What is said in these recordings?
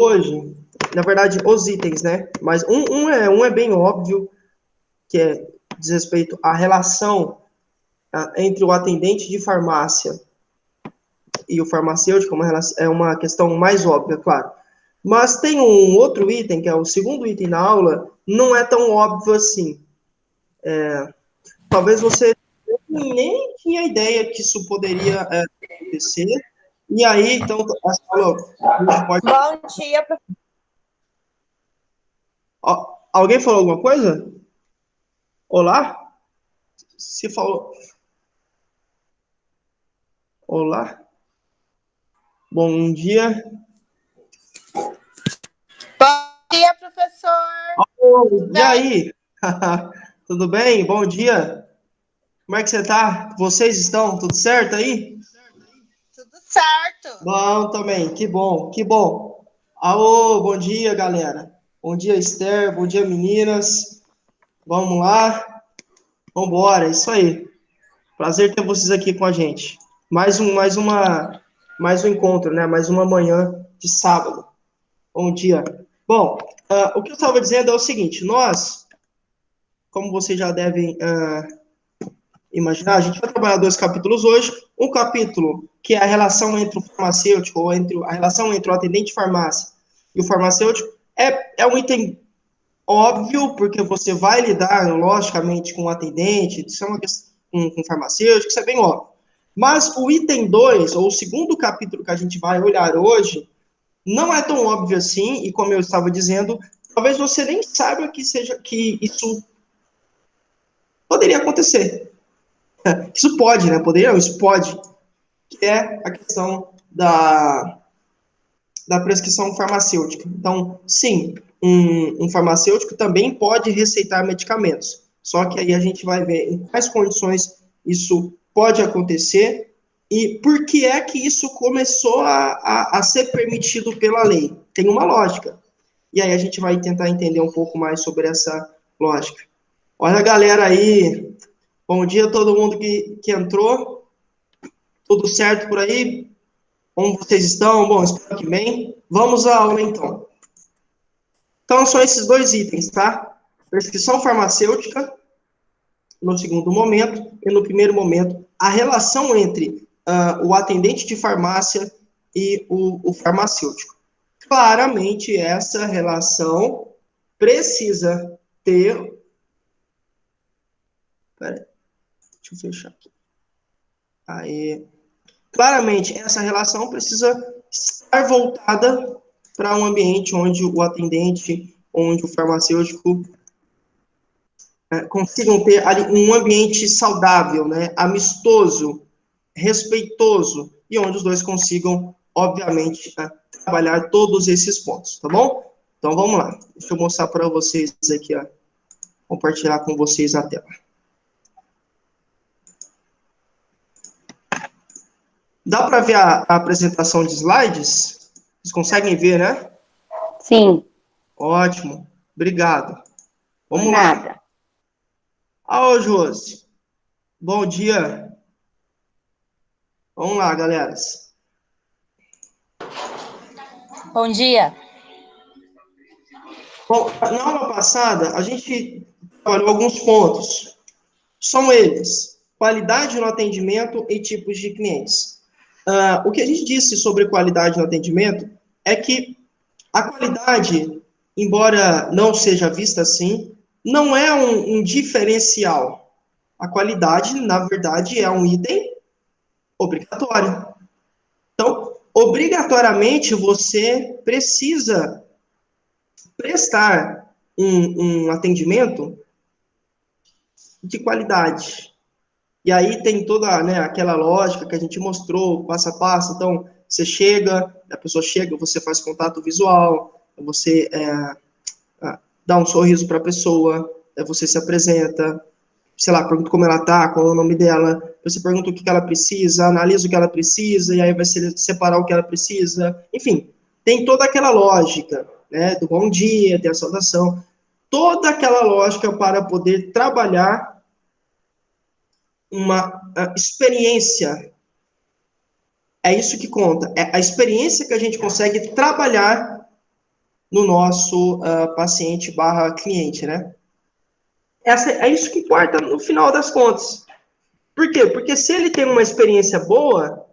hoje, na verdade, os itens, né? Mas um é bem óbvio, que diz respeito à relação entre o atendente de farmácia e o farmacêutico, é uma questão mais óbvia, claro. Mas tem um outro item, que é o segundo item na aula, não é tão óbvio assim. Talvez você nem tinha ideia que isso poderia acontecer. E aí, então, essa aula, a gente pode... Bom dia, professor. Alguém falou alguma coisa? Olá? Se falou... Olá? Bom dia. Bom dia, professor. Oh, e Bem? aí? Tudo bem? Bom dia. Como é que você tá? Vocês estão? Tudo certo aí? Tudo certo. Bom também, que bom, que bom. Alô, bom dia, galera. Bom dia, Esther, bom dia, meninas. Vamos lá, vamos embora, é isso aí. Prazer ter vocês aqui com a gente. Mais um encontro, né? Mais uma manhã de sábado. Bom dia. Bom, o que eu estava dizendo é o seguinte, nós, como vocês já devem imaginar, a gente vai trabalhar 2 capítulos hoje. Um capítulo que é a relação entre o farmacêutico, ou a relação entre o atendente de farmácia e o farmacêutico, é um item óbvio, porque você vai lidar, logicamente, com o atendente, isso é uma questão, com o farmacêutico, isso é bem óbvio. Mas o item 2, ou o segundo capítulo que a gente vai olhar hoje, não é tão óbvio assim, e como eu estava dizendo, talvez você nem saiba que isso poderia acontecer. Isso pode, né? Poderia, isso pode. Que é a questão da prescrição farmacêutica. Então, sim, um farmacêutico também pode receitar medicamentos. Só que aí a gente vai ver em quais condições isso pode acontecer e por que é que isso começou a ser permitido pela lei. Tem uma lógica. E aí a gente vai tentar entender um pouco mais sobre essa lógica. Olha a galera aí. Bom dia a todo mundo que entrou. Tudo certo por aí? Como vocês estão? Bom, espero que bem. Vamos à aula, então. Então, são esses 2 itens, tá? Prescrição farmacêutica, no segundo momento, e no primeiro momento, a relação entre o atendente de farmácia e o farmacêutico. Claramente, essa relação precisa ter... Peraí, deixa eu fechar aqui. Aí. Claramente, essa relação precisa estar voltada para um ambiente onde o atendente, onde o farmacêutico consigam ter ali um ambiente saudável, né, amistoso, respeitoso, e onde os dois consigam, obviamente, trabalhar todos esses pontos, tá bom? Então, vamos lá. Deixa eu mostrar para vocês aqui, compartilhar com vocês a tela. Dá para ver a apresentação de slides? Vocês conseguem ver, né? Sim. Ótimo. Obrigado. Vamos Nada. lá. Alô, Josi. Bom dia. Vamos lá, galera. Bom dia. Bom, na aula passada, a gente trabalhou alguns pontos. São eles: qualidade no atendimento e tipos de clientes. O que a gente disse sobre qualidade no atendimento é que a qualidade, embora não seja vista assim, não é um diferencial. A qualidade, na verdade, é um item obrigatório. Então, obrigatoriamente, você precisa prestar um atendimento de qualidade. E aí tem toda, né, aquela lógica que a gente mostrou, passo a passo. Então, você chega, a pessoa chega, você faz contato visual, você dá um sorriso para a pessoa, você se apresenta, sei lá, pergunta como ela tá, qual é o nome dela, você pergunta o que ela precisa, analisa o que ela precisa, e aí vai separar o que ela precisa. Enfim, tem toda aquela lógica, né, do bom dia, tem a saudação, toda aquela lógica para poder trabalhar uma experiência. É isso que conta, é a experiência que a gente consegue trabalhar no nosso paciente barra cliente, né? É isso que importa no final das contas. Por quê? Porque se ele tem uma experiência boa,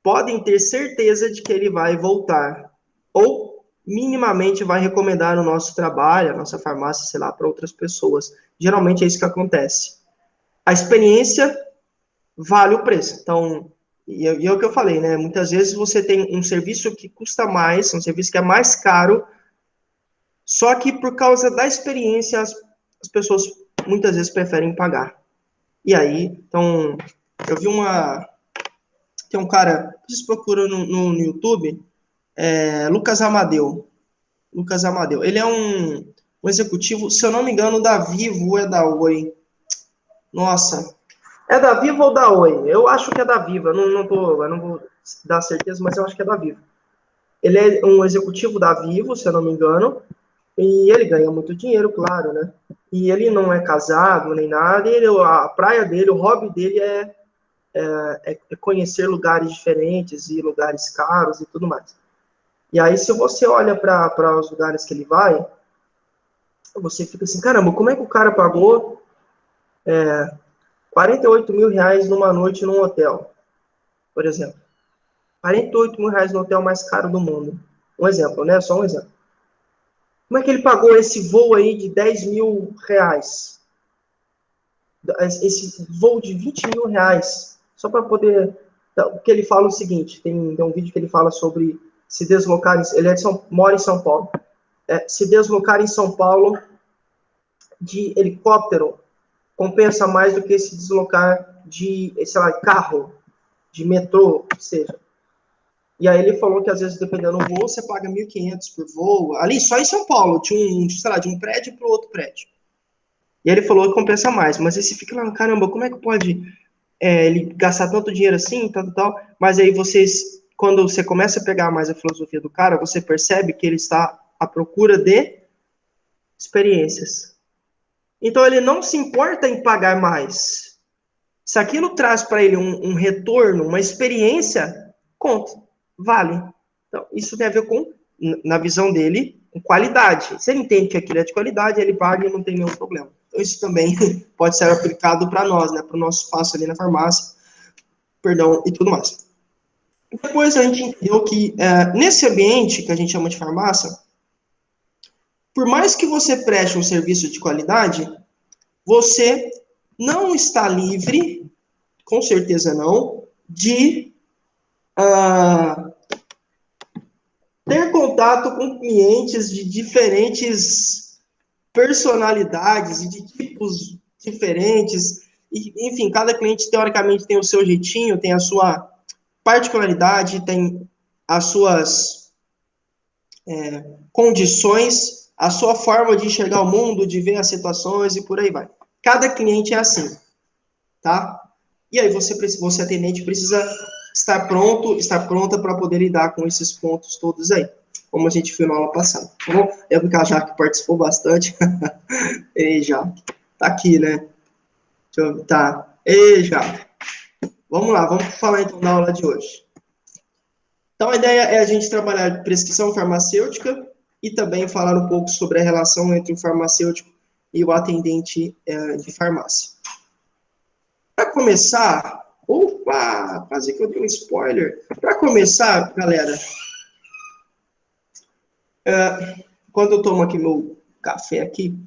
podem ter certeza de que ele vai voltar. Ou minimamente vai recomendar o nosso trabalho, a nossa farmácia, sei lá, para outras pessoas. Geralmente é isso que acontece. A experiência vale o preço. Então, e é o que eu falei, né? Muitas vezes você tem um serviço que custa mais, um serviço que é mais caro, só que por causa da experiência, as pessoas muitas vezes preferem pagar. E aí, então, eu vi tem um cara, vocês procuram no YouTube, Lucas Amadeu. Lucas Amadeu. Ele é um executivo, se eu não me engano, da Vivo ou é da Oi. Nossa, é da Vivo ou da Oi? Eu acho que é da Vivo, eu não vou dar certeza, mas eu acho que é da Vivo. Ele é um executivo da Vivo, se eu não me engano, e ele ganha muito dinheiro, claro, né? E ele não é casado nem nada, e a praia dele, o hobby dele é conhecer lugares diferentes e lugares caros e tudo mais. E aí, se você olha para os lugares que ele vai, você fica assim, caramba, como é que o cara pagou 48 mil reais numa noite num hotel, por exemplo? 48 mil reais no hotel mais caro do mundo. Um exemplo, né? Só um exemplo. Como é que ele pagou esse voo aí de 10 mil reais? Esse voo de 20 mil reais? Só para poder... Porque ele fala o seguinte, tem um vídeo que ele fala sobre se deslocar... Ele mora em São Paulo. Se deslocar em São Paulo de helicóptero compensa mais do que se deslocar de, sei lá, carro, de metrô, que seja. E aí ele falou que, às vezes, dependendo do voo, você paga 1.500 por voo. Ali, só em São Paulo, sei lá, de um prédio para o outro prédio. E aí ele falou que compensa mais. Mas aí você fica lá, caramba, como é que pode ele gastar tanto dinheiro assim, tal. Mas aí quando você começa a pegar mais a filosofia do cara, você percebe que ele está à procura de experiências. Então ele não se importa em pagar mais. Se aquilo traz para ele um retorno, uma experiência, conta, vale. Então, isso tem a ver com, na visão dele, com qualidade. Se ele entende que aquilo é de qualidade, ele paga e não tem nenhum problema. Então, isso também pode ser aplicado para nós, né? Para o nosso espaço ali na farmácia, perdão, e tudo mais. Depois a gente entendeu que, nesse ambiente que a gente chama de farmácia, por mais que você preste um serviço de qualidade, você não está livre, com certeza não, de ter contato com clientes de diferentes personalidades e de tipos diferentes. E, enfim, cada cliente, teoricamente, tem o seu jeitinho, tem a sua particularidade, tem as suas condições, a sua forma de enxergar o mundo, de ver as situações e por aí vai. Cada cliente é assim, tá? E aí você atendente, precisa estar pronta para poder lidar com esses pontos todos aí, como a gente viu na aula passada, tá bom? Eu vi que a Jaque participou bastante. Ei, Jaque, tá aqui, né? Deixa eu ver, tá. Ei, Jaque. Vamos lá, vamos falar então da aula de hoje. Então, a ideia é a gente trabalhar prescrição farmacêutica e também falar um pouco sobre a relação entre o farmacêutico e o atendente de farmácia. Para começar, opa, quase que eu dei um spoiler. Para começar, galera, quando eu tomo aqui meu café aqui,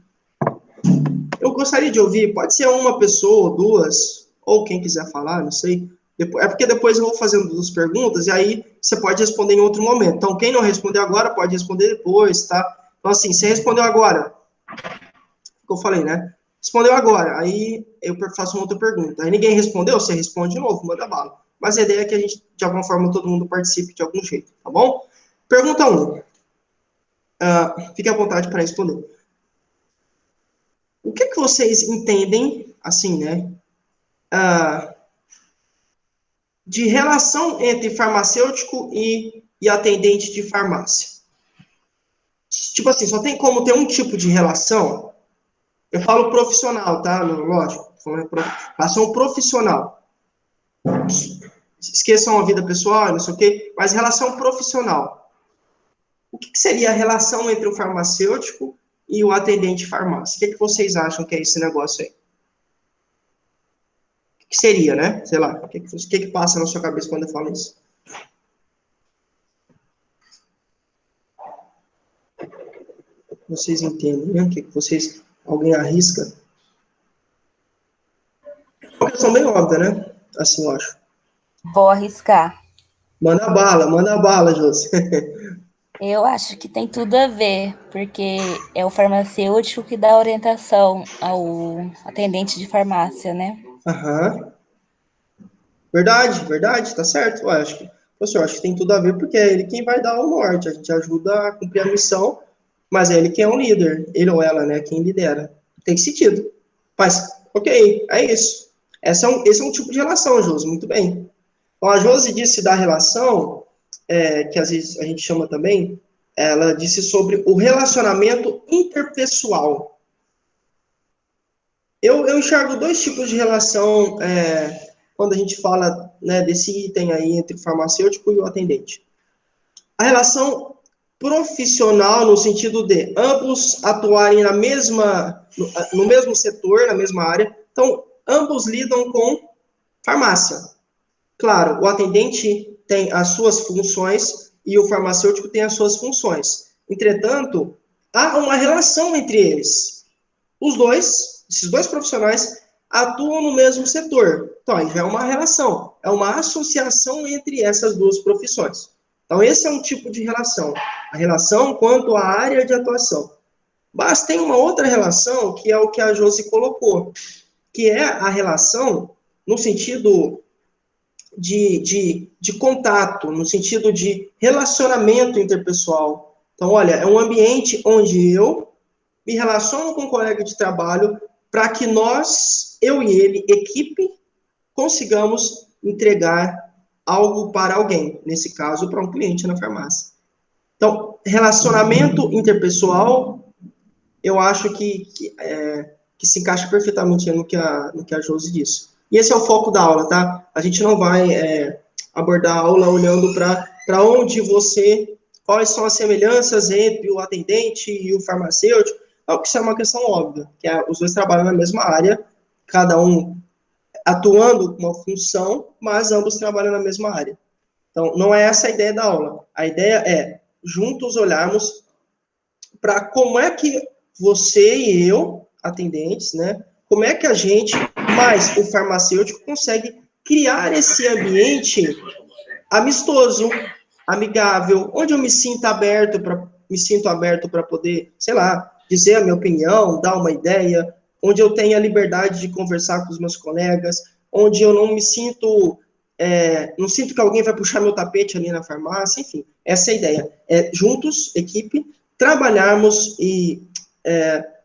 eu gostaria de ouvir, pode ser uma pessoa, ou duas, ou quem quiser falar, não sei. É porque depois eu vou fazendo duas perguntas e aí você pode responder em outro momento. Então, quem não respondeu agora pode responder depois, tá? Então, assim, você respondeu agora, que eu falei, né? Respondeu agora, aí eu faço uma outra pergunta. Aí ninguém respondeu, você responde de novo, manda bala. Mas a ideia é que a gente, de alguma forma, todo mundo participe de algum jeito, tá bom? Pergunta 1. Fique à vontade para responder. O que vocês entendem, assim, né? De relação entre farmacêutico e atendente de farmácia. Tipo assim, só tem como ter um tipo de relação. Eu falo profissional, tá? Lógico, relação profissional. Esqueçam a vida pessoal, não sei o quê, mas relação profissional. o que seria a relação entre o farmacêutico e o atendente de farmácia? O que vocês acham que é esse negócio aí? O que seria, né? Sei lá, o que passa na sua cabeça quando eu falo isso? Vocês entendem, né? Alguém arrisca? É uma questão bem óbvia, né? Assim, eu acho. Vou arriscar. Manda bala, Josi. Eu acho que tem tudo a ver, porque é o farmacêutico que dá orientação ao atendente de farmácia, né? Aham. Verdade, tá certo. Eu acho que tem tudo a ver, porque é ele quem vai dar o norte, a gente ajuda a cumprir a missão, mas é ele quem é o líder, ele ou ela, né, quem lidera. Tem sentido. Mas, ok, é isso. Esse é um tipo de relação, Josi, muito bem. Então, a Josi disse da relação, que às vezes a gente chama também, ela disse sobre o relacionamento interpessoal. Eu enxergo dois tipos de relação quando a gente fala, né, desse item aí entre o farmacêutico e o atendente. A relação profissional, no sentido de ambos atuarem no mesmo setor, na mesma área. Então, ambos lidam com farmácia. Claro, o atendente tem as suas funções e o farmacêutico tem as suas funções. Entretanto, há uma relação entre eles. Esses dois profissionais, atuam no mesmo setor. Então, aí já é uma relação, é uma associação entre essas duas profissões. Então, esse é um tipo de relação. A relação quanto à área de atuação. Mas tem uma outra relação, que é o que a Josi colocou, que é a relação no sentido de contato, no sentido de relacionamento interpessoal. Então, olha, é um ambiente onde eu me relaciono com um colega de trabalho para que nós, eu e ele, equipe, consigamos entregar algo para alguém, nesse caso, para um cliente na farmácia. Então, relacionamento interpessoal, eu acho que se encaixa perfeitamente no que a Josi disse. E esse é o foco da aula, tá? A gente não vai abordar a aula olhando para onde quais são as semelhanças entre o atendente e o farmacêutico, porque isso é uma questão óbvia, que os dois trabalham na mesma área, cada um atuando com uma função, mas ambos trabalham na mesma área. Então, não é essa a ideia da aula. A ideia é juntos olharmos para como é que você e eu, atendentes, né, como é que a gente, mais o farmacêutico, consegue criar esse ambiente amistoso, amigável, onde eu me sinto aberto para poder, sei lá, dizer a minha opinião, dar uma ideia, onde eu tenho a liberdade de conversar com os meus colegas, onde eu não me sinto, não sinto que alguém vai puxar meu tapete ali na farmácia, enfim, essa é a ideia. Juntos, equipe, trabalharmos e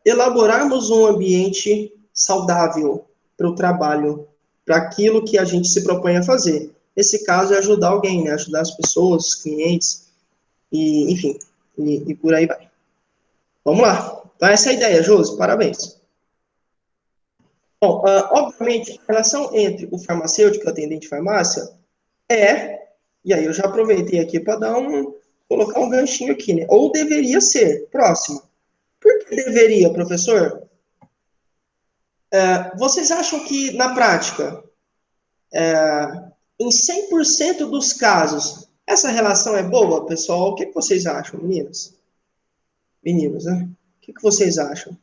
elaborarmos um ambiente saudável para o trabalho, para aquilo que a gente se propõe a fazer. Nesse caso, é ajudar alguém, né? Ajudar as pessoas, os clientes, e, enfim, e por aí vai. Vamos lá. Então, essa é a ideia, Josi, parabéns. Bom, obviamente, a relação entre o farmacêutico e o atendente de farmácia e aí eu já aproveitei aqui para colocar um ganchinho aqui, né? Ou deveria ser, próximo. Por que deveria, professor? Vocês acham que, na prática, em 100% dos casos, essa relação é boa, pessoal? O que vocês acham, meninas? Meninos, né? O que vocês acham?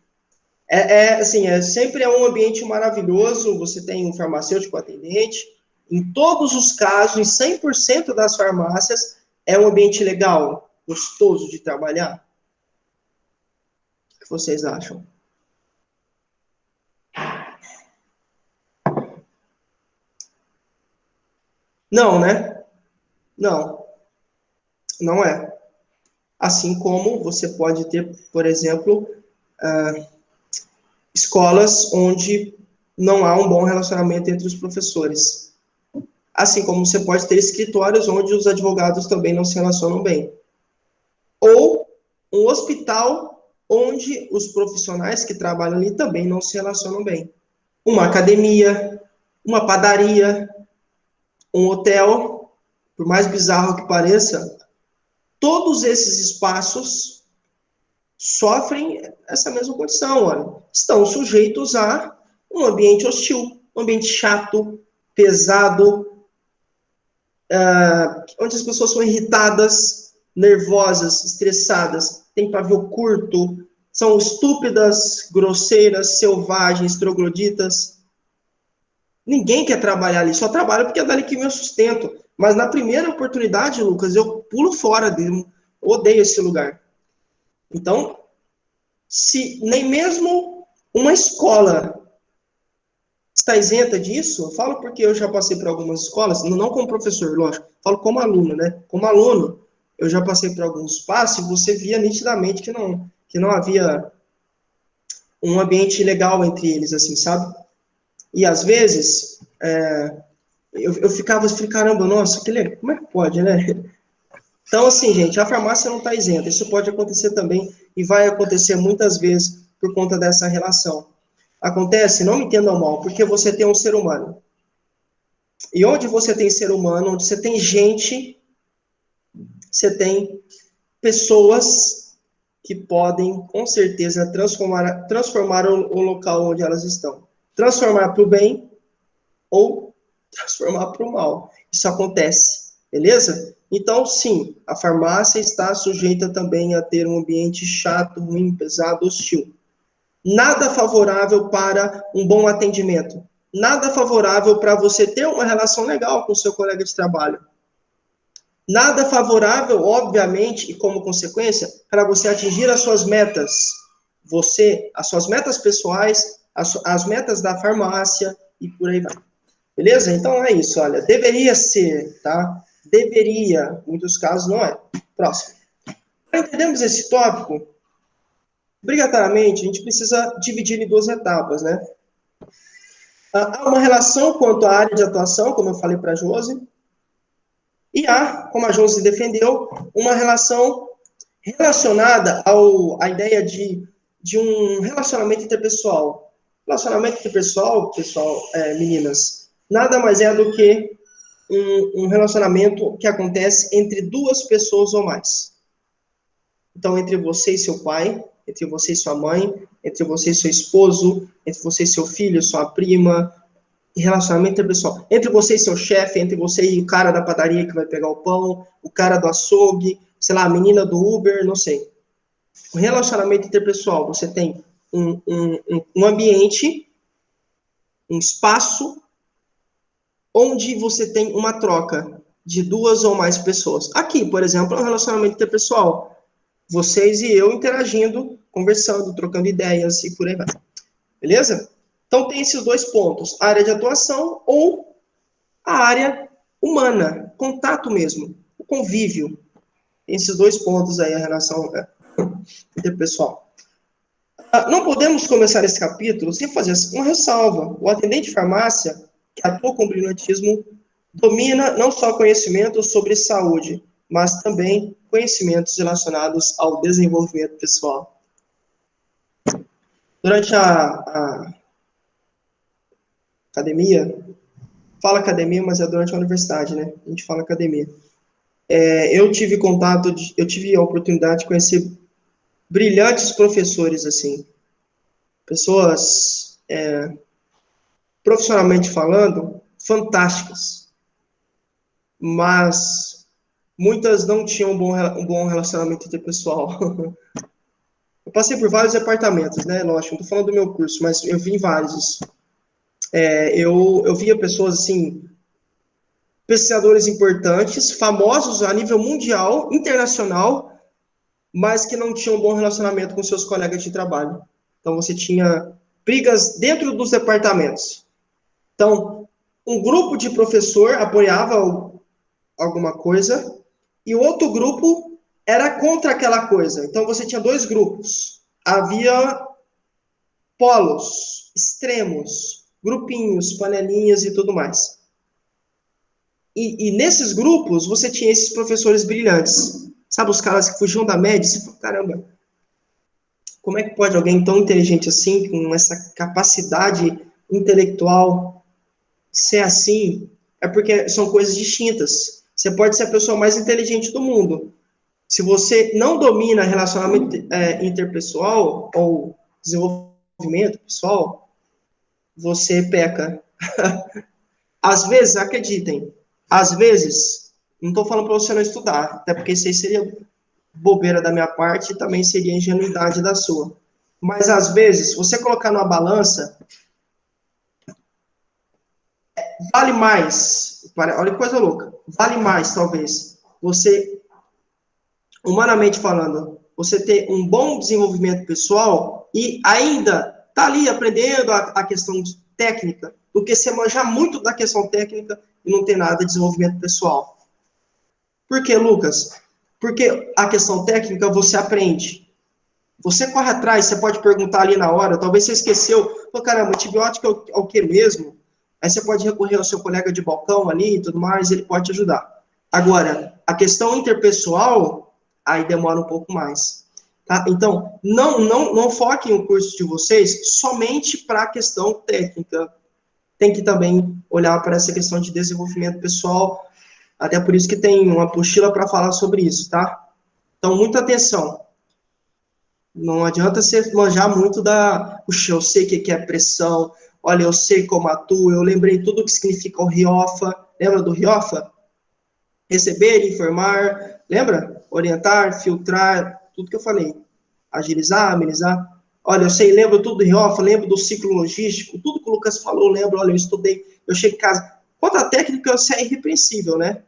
Sempre é um ambiente maravilhoso, você tem um farmacêutico atendente, em todos os casos, em 100% das farmácias, é um ambiente legal, gostoso de trabalhar? O que vocês acham? Não, né? Não, não é. Assim como você pode ter, por exemplo, escolas onde não há um bom relacionamento entre os professores. Assim como você pode ter escritórios onde os advogados também não se relacionam bem. Ou um hospital onde os profissionais que trabalham ali também não se relacionam bem. Uma academia, uma padaria, um hotel, por mais bizarro que pareça, Todos esses espaços sofrem essa mesma condição, olha. Estão sujeitos a um ambiente hostil, um ambiente chato, pesado, onde as pessoas são irritadas, nervosas, estressadas, têm pavio curto, são estúpidas, grosseiras, selvagens, trogloditas. Ninguém quer trabalhar ali, só trabalha porque é dali que vem o sustento. Mas na primeira oportunidade, Lucas, eu pulo fora dele, eu odeio esse lugar. Então, se nem mesmo uma escola está isenta disso, eu falo porque eu já passei por algumas escolas, não como professor, lógico, falo como aluno, né? Como aluno, eu já passei por alguns espaços e você via nitidamente que não havia um ambiente legal entre eles, assim, sabe? E às vezes, eu ficava assim, caramba, nossa, como é que pode, né? Então, assim, gente, a farmácia não está isenta. Isso pode acontecer também e vai acontecer muitas vezes por conta dessa relação. Acontece, não me entendam mal, porque você tem um ser humano. E onde você tem ser humano, onde você tem gente, você tem pessoas que podem, com certeza, transformar o local onde elas estão. Transformar para o bem ou transformar para o mal. Isso acontece, beleza? Então, sim, a farmácia está sujeita também a ter um ambiente chato, ruim, pesado, hostil. Nada favorável para um bom atendimento. Nada favorável para você ter uma relação legal com o seu colega de trabalho. Nada favorável, obviamente, e como consequência, para você atingir as suas metas. As suas metas pessoais, as metas da farmácia e por aí vai. Beleza? Então é isso, olha. Deveria ser, tá? Deveria, em muitos casos não é. Próximo. Para entendermos esse tópico, obrigatoriamente, a gente precisa dividir em duas etapas, né? Há uma relação quanto à área de atuação, como eu falei para a Josi, e há, como a Josi defendeu, uma relação relacionada à ideia de um relacionamento interpessoal. Relacionamento interpessoal, pessoal, meninas, nada mais é do que um relacionamento que acontece entre duas pessoas ou mais. Então, entre você e seu pai, entre você e sua mãe, entre você e seu esposo, entre você e seu filho, sua prima, relacionamento interpessoal. Entre você e seu chefe, entre você e o cara da padaria que vai pegar o pão, o cara do açougue, sei lá, a menina do Uber, não sei. O relacionamento interpessoal, você tem um ambiente, um espaço, onde você tem uma troca de duas ou mais pessoas. Aqui, por exemplo, é um relacionamento interpessoal. Vocês e eu interagindo, conversando, trocando ideias e por aí vai. Beleza? Então tem esses dois pontos, a área de atuação ou a área humana, contato mesmo, o convívio. Tem esses dois pontos aí, a relação interpessoal. Não podemos começar esse capítulo sem fazer uma ressalva. O atendente de farmácia, que atua com brilhantismo, domina não só conhecimento sobre saúde, mas também conhecimentos relacionados ao desenvolvimento pessoal. Durante a academia, fala academia, mas é durante a universidade, né? A gente fala academia. Eu tive a oportunidade de conhecer brilhantes professores, assim, pessoas, profissionalmente falando, fantásticas, mas muitas não tinham um bom relacionamento interpessoal. Eu passei por vários departamentos, né? Lógico, não estou falando do meu curso, mas eu vi em vários. Eu via pessoas, assim, pesquisadores importantes, famosos a nível mundial, internacional, mas que não tinham um bom relacionamento com seus colegas de trabalho. Então, você tinha brigas dentro dos departamentos. Então, um grupo de professor apoiava alguma coisa e o outro grupo era contra aquela coisa. Então, você tinha dois grupos. Havia polos, extremos, grupinhos, panelinhas e tudo mais. E nesses grupos, você tinha esses professores brilhantes. Sabe, os caras que fugiam da média? Você fala, caramba, como é que pode alguém tão inteligente assim, com essa capacidade intelectual, ser assim? É porque são coisas distintas. Você pode ser a pessoa mais inteligente do mundo, Se você não domina relacionamento interpessoal ou desenvolvimento pessoal, você peca. Às vezes, acreditem, às vezes, não estou falando para você não estudar, até porque isso aí seria bobeira da minha parte e também seria ingenuidade da sua. Mas, às vezes, se você colocar numa balança, vale mais, olha que coisa louca, vale mais, talvez, você, humanamente falando, você ter um bom desenvolvimento pessoal e ainda tá ali aprendendo a questão técnica, do que você manjar muito da questão técnica e não ter nada de desenvolvimento pessoal. Por que, Lucas? Porque a questão técnica você aprende. Você corre atrás, você pode perguntar ali na hora, talvez você esqueceu, pô, caramba, antibiótico é o que mesmo? Aí você pode recorrer ao seu colega de balcão ali e tudo mais, ele pode te ajudar. Agora, a questão interpessoal, aí demora um pouco mais. Tá? Então, não foquem o curso de vocês somente para a questão técnica. Tem que também olhar para essa questão de desenvolvimento pessoal, até por isso que tem uma apostila para falar sobre isso, tá? Então, muita atenção. Não adianta você manjar muito puxa, eu sei o que é pressão, olha, eu sei como atua, eu lembrei tudo o que significa o RIOFA, lembra do RIOFA? Receber, informar, lembra? Orientar, filtrar, tudo que eu falei. Agilizar, amenizar. Olha, eu sei, lembro tudo do RIOFA, lembro do ciclo logístico, tudo que o Lucas falou, lembro, olha, eu estudei, eu cheguei em casa. Quanto à técnica, você é irrepreensível, né?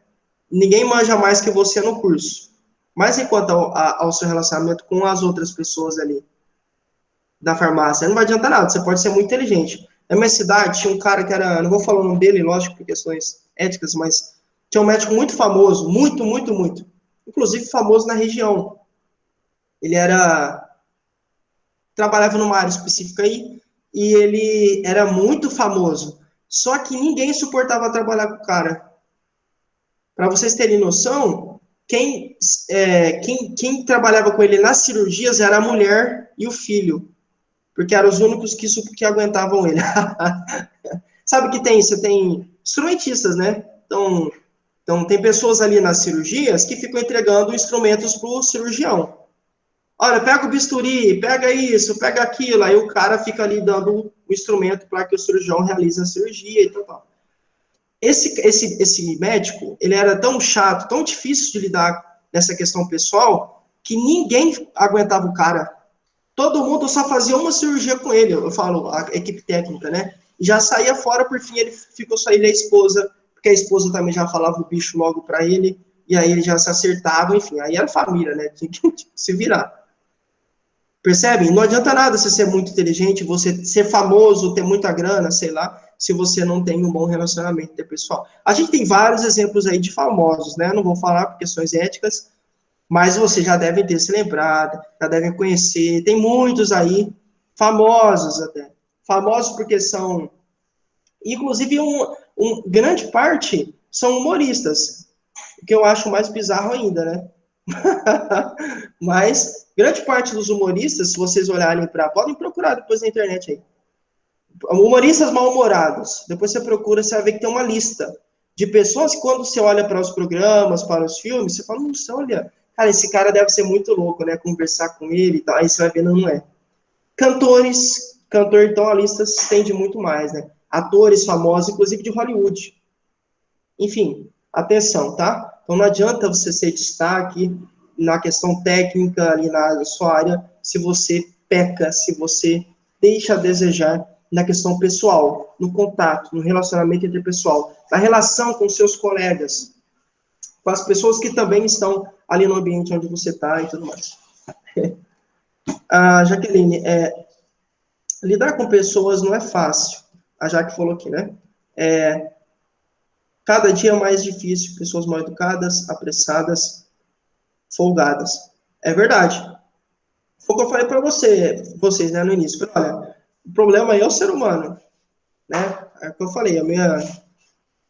Ninguém manja mais que você no curso. Mas enquanto ao seu relacionamento com as outras pessoas ali da farmácia, não vai adiantar nada, você pode ser muito inteligente. Na minha cidade, tinha um cara que era, não vou falar o nome dele, lógico, por questões éticas, mas tinha um médico muito famoso, muito, muito, muito. Inclusive famoso na região. Ele trabalhava numa área específica aí, e ele era muito famoso. Só que ninguém suportava trabalhar com o cara. Para vocês terem noção, quem trabalhava com ele nas cirurgias era a mulher e o filho, porque eram os únicos que aguentavam ele. Sabe que você tem instrumentistas, né? Então, tem pessoas ali nas cirurgias que ficam entregando instrumentos para o cirurgião. Olha, pega o bisturi, pega isso, pega aquilo, aí o cara fica ali dando o instrumento para que o cirurgião realize a cirurgia e tal. Esse médico, ele era tão chato, tão difícil de lidar nessa questão pessoal, que ninguém aguentava o cara. Todo mundo só fazia uma cirurgia com ele, eu falo, a equipe técnica, né? E já saía fora, por fim, ele ficou só ele e a esposa, porque a esposa também já falava o bicho logo para ele, e aí ele já se acertava, enfim, aí era família, né? Tinha que se virar. Percebe? Não adianta nada você ser muito inteligente, você ser famoso, ter muita grana, sei lá, se você não tem um bom relacionamento interpessoal. A gente tem vários exemplos aí de famosos, né? Não vou falar por questões éticas, mas você já deve ter se lembrado, já deve conhecer. Tem muitos aí, famosos até. Famosos porque são, inclusive, grande parte são humoristas, o que eu acho mais bizarro ainda, né? Mas grande parte dos humoristas, se vocês olharem podem procurar depois na internet aí. Humoristas mal-humorados. Depois você procura, você vai ver que tem uma lista de pessoas que quando você olha para os programas, para os filmes, você fala, nossa, olha, cara, esse cara deve ser muito louco, né? Conversar com ele e tal. Aí você vai ver, não é. Cantor, então a lista se estende muito mais, né? Atores famosos, inclusive de Hollywood. Enfim, atenção, tá? Então não adianta você ser destaque na questão técnica ali na sua área se você peca, se você deixa a desejar na questão pessoal, no contato, no relacionamento interpessoal, na relação com seus colegas, com as pessoas que também estão ali no ambiente onde você está e tudo mais. Jaqueline, lidar com pessoas não é fácil. A Jaque falou aqui, né? Cada dia é mais difícil, pessoas mal educadas, apressadas, folgadas. É verdade. Foi o que eu falei para vocês, né, no início. Falei, olha, o problema aí é o ser humano, né? É o que eu falei,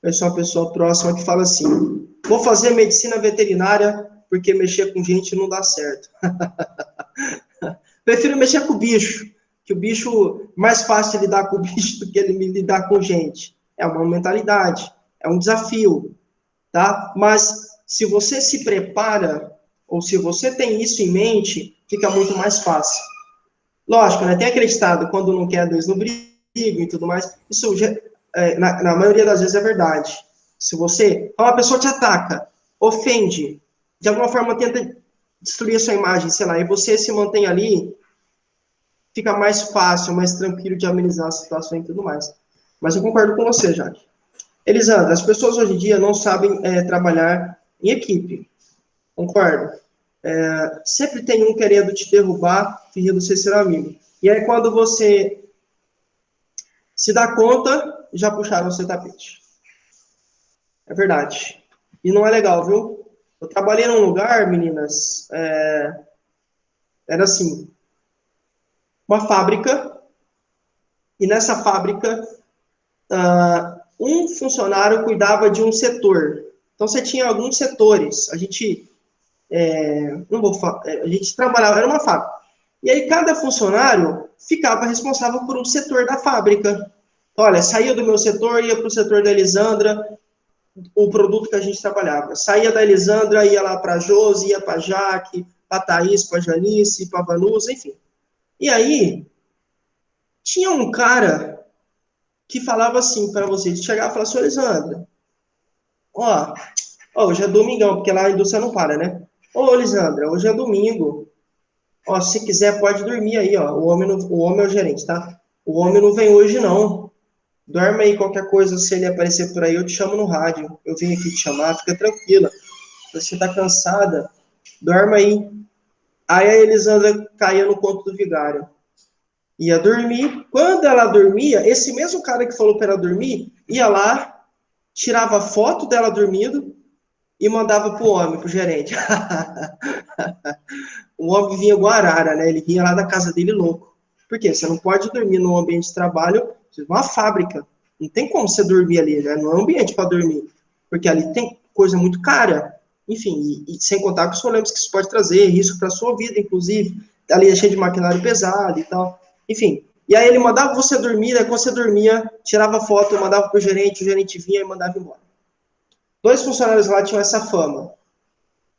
eu sou uma pessoa próxima que fala assim, vou fazer medicina veterinária porque mexer com gente não dá certo. Prefiro mexer com o bicho, que o bicho, mais fácil de lidar com o bicho do que ele lidar com gente. É uma mentalidade, é um desafio, tá? Mas se você se prepara, ou se você tem isso em mente, fica muito mais fácil. Lógico, né? Tem aquele estado, quando não quer, dois não brigam e tudo mais. Isso, na maioria das vezes, é verdade. Se uma pessoa te ataca, ofende, de alguma forma tenta destruir a sua imagem, sei lá, e você se mantém ali, fica mais fácil, mais tranquilo de amenizar a situação e tudo mais. Mas eu concordo com você, Jade. Elisandra, as pessoas hoje em dia não sabem trabalhar em equipe. Concordo. Sempre tem um querendo te derrubar, fingindo ser seu amigo. E aí, quando você se dá conta, já puxaram o seu tapete. É verdade. E não é legal, viu? Eu trabalhei num lugar, meninas, era assim, uma fábrica, e nessa fábrica, um funcionário cuidava de um setor. Então, você tinha alguns setores. A gente, não vou falar, a gente trabalhava, era uma fábrica. E aí, cada funcionário ficava responsável por um setor da fábrica. Olha, saía do meu setor, ia para o setor da Elisandra, o produto que a gente trabalhava. Saía da Elisandra, ia lá para a Josi, ia para a Jaque, para a Thaís, para a Janice, para a Vanusa, enfim. E aí, tinha um cara que falava assim para você, de chegar e falar assim, Elisandra, hoje é domingão, porque lá a indústria não para, né? Ô, Elisandra, hoje é domingo. Se quiser, pode dormir aí, ó. O homem é o gerente, tá? O homem não vem hoje, não. Dorme aí, qualquer coisa, se ele aparecer por aí, eu te chamo no rádio. Eu vim aqui te chamar, fica tranquila. Se você tá cansada, dorme aí. Aí a Elisandra caía no conto do vigário. Ia dormir. Quando ela dormia, esse mesmo cara que falou para ela dormir, ia lá, tirava foto dela dormindo e mandava pro homem, pro gerente. O homem vinha igual arara, né? Ele vinha lá da casa dele louco. Por quê? Você não pode dormir num ambiente de trabalho, uma fábrica. Não tem como você dormir ali, né? Não é um ambiente para dormir. Porque ali tem coisa muito cara. Enfim, e sem contar com os problemas que isso pode trazer, risco para a sua vida, inclusive. Ali é cheio de maquinário pesado e tal. Enfim. E aí ele mandava você dormir, aí quando você dormia, tirava foto, mandava pro gerente, o gerente vinha e mandava embora. 2 funcionários lá tinham essa fama.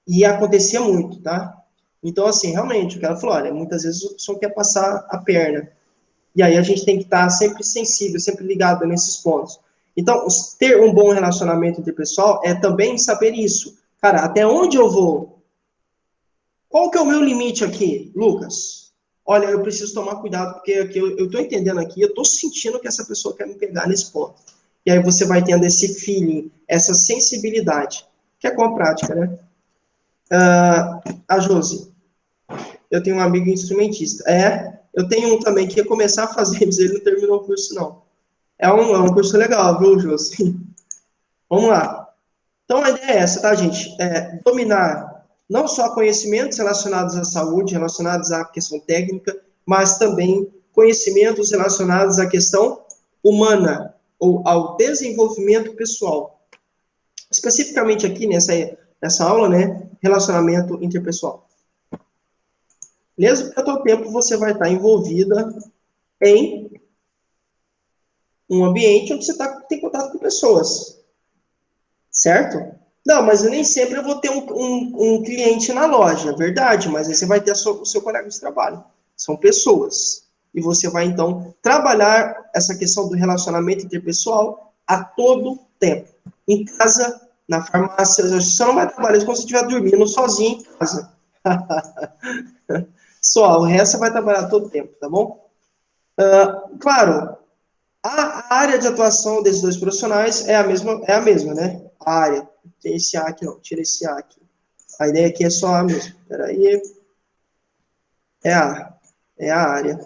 E acontecia muito, tá? Então, assim, realmente, o cara falou, olha, muitas vezes o pessoal quer passar a perna. E aí a gente tem que estar sempre sensível, sempre ligado nesses pontos. Então, ter um bom relacionamento interpessoal é também saber isso. Cara, até onde eu vou? Qual que é o meu limite aqui, Lucas? Olha, eu preciso tomar cuidado, porque aqui eu estou entendendo aqui, eu estou sentindo que essa pessoa quer me pegar nesse ponto. E aí você vai tendo esse feeling, essa sensibilidade, que é com a prática, né? A Josi, eu tenho um amigo instrumentista. Eu tenho um também que ia começar a fazer, mas ele não terminou o curso, não. É um curso legal, viu, Josi? Vamos lá. Então, a ideia é essa, tá, gente? Dominar não só conhecimentos relacionados à saúde, relacionados à questão técnica, mas também conhecimentos relacionados à questão humana, ou ao desenvolvimento pessoal. Especificamente aqui nessa aula, né, relacionamento interpessoal. Mesmo que a todo tempo você vai estar envolvida em um ambiente onde você tem contato com pessoas. Certo? Não, mas nem sempre eu vou ter um cliente na loja, verdade, mas aí você vai ter o seu colega de trabalho. São pessoas. E você vai, então, trabalhar essa questão do relacionamento interpessoal a todo tempo. Em casa, na farmácia, você só não vai trabalhar isso quando você estiver dormindo sozinho em casa. Só, o resto você vai trabalhar todo tempo, tá bom? Claro, a área de atuação desses 2 profissionais é a mesma, né? A área. Tem esse A aqui, não. Tira esse A aqui. A ideia aqui é só A mesmo. Peraí. É a área.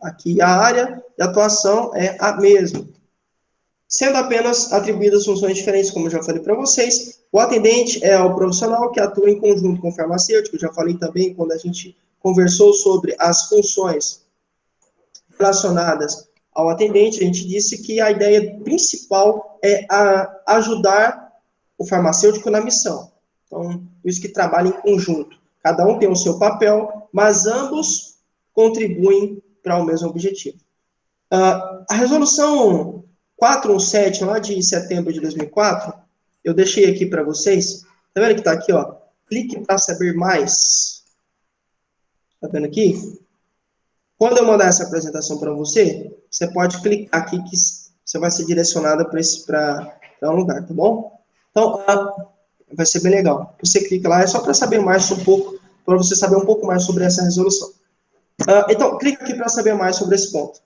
Aqui a área de atuação é a mesma. Sendo apenas atribuídas funções diferentes, como eu já falei para vocês. O atendente é o profissional que atua em conjunto com o farmacêutico. Eu já falei também quando a gente conversou sobre as funções relacionadas ao atendente, a gente disse que a ideia principal é ajudar o farmacêutico na missão. Então, isso que trabalha em conjunto. Cada um tem o seu papel, mas ambos contribuem para o mesmo objetivo. A resolução 417, lá de setembro de 2004, eu deixei aqui para vocês. Tá vendo que está aqui, ó? clique para saber mais. Tá vendo aqui? Quando eu mandar essa apresentação para você, você pode clicar aqui que você vai ser direcionada para um lugar, tá bom? Então, vai ser bem legal. Você clica lá, é só para saber mais um pouco, para você saber um pouco mais sobre essa resolução. Então, clica aqui para saber mais sobre esse ponto.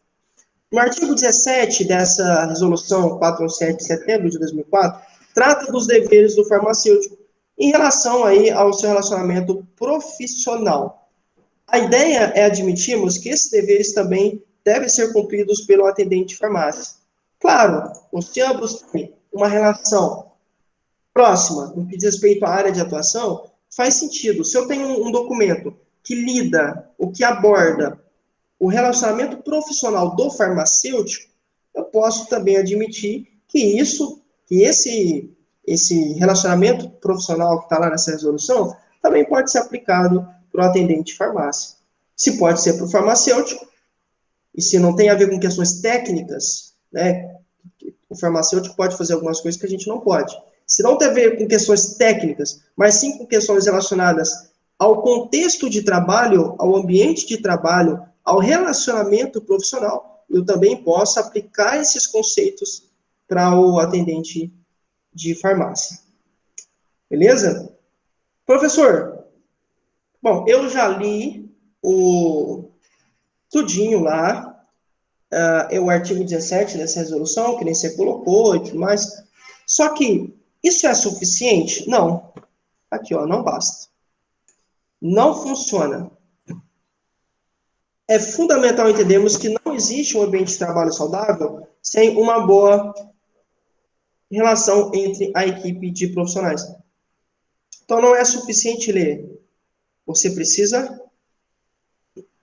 No artigo 17 dessa resolução 417 de setembro de 2004, trata dos deveres do farmacêutico em relação aí ao seu relacionamento profissional. A ideia é admitirmos que esses deveres também devem ser cumpridos pelo atendente de farmácia. Claro, se ambos têm uma relação próxima, no que diz respeito à área de atuação, faz sentido. Se eu tenho um documento que lida, o que aborda o relacionamento profissional do farmacêutico, eu posso também admitir que esse relacionamento profissional que está lá nessa resolução também pode ser aplicado para o atendente de farmácia. Se pode ser para o farmacêutico, e se não tem a ver com questões técnicas, né, o farmacêutico pode fazer algumas coisas que a gente não pode. Se não tem a ver com questões técnicas, mas sim com questões relacionadas ao contexto de trabalho, ao ambiente de trabalho, ao relacionamento profissional, eu também posso aplicar esses conceitos para o atendente de farmácia. Beleza? Professor, bom, eu já li o tudinho lá, é o artigo 17 dessa resolução, que nem você colocou e tudo mais. Só que isso é suficiente? Não. Aqui, ó, não basta. Não funciona. É fundamental entendermos que não existe um ambiente de trabalho saudável sem uma boa relação entre a equipe de profissionais. Então, não é suficiente ler. Você precisa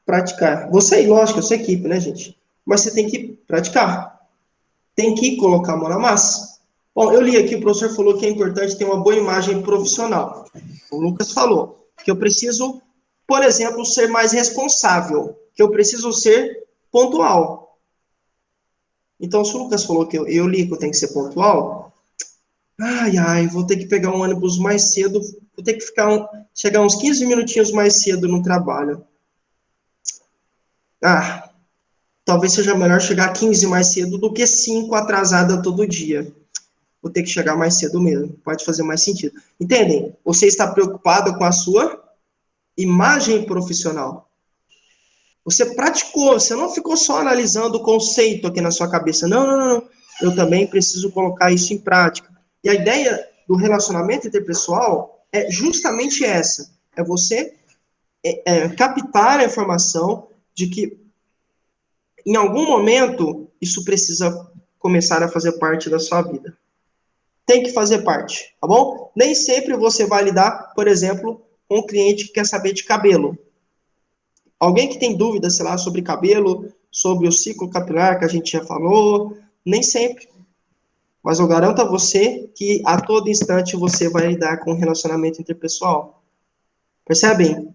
praticar. Você, lógico, a sua equipe, né, gente? Mas você tem que praticar. Tem que colocar a mão na massa. Bom, eu li aqui, o professor falou que é importante ter uma boa imagem profissional. O Lucas falou que eu preciso, por exemplo, ser mais responsável, que eu preciso ser pontual. Então, se o Lucas falou que eu li que eu tenho que ser pontual, vou ter que pegar um ônibus mais cedo, vou ter que chegar uns 15 minutinhos mais cedo no trabalho. Talvez seja melhor chegar 15 mais cedo do que 5 atrasada todo dia. Vou ter que chegar mais cedo mesmo. Pode fazer mais sentido. Entendem? Você está preocupado com a sua imagem profissional. Você praticou, você não ficou só analisando o conceito aqui na sua cabeça. Não. Eu também preciso colocar isso em prática. E a ideia do relacionamento interpessoal é justamente essa. É você captar a informação de que em algum momento isso precisa começar a fazer parte da sua vida. Tem que fazer parte, tá bom? Nem sempre você vai lidar, por exemplo, com um cliente que quer saber de cabelo. Alguém que tem dúvidas, sei lá, sobre cabelo, sobre o ciclo capilar que a gente já falou, nem sempre. Mas eu garanto a você que a todo instante você vai lidar com relacionamento interpessoal. Percebem?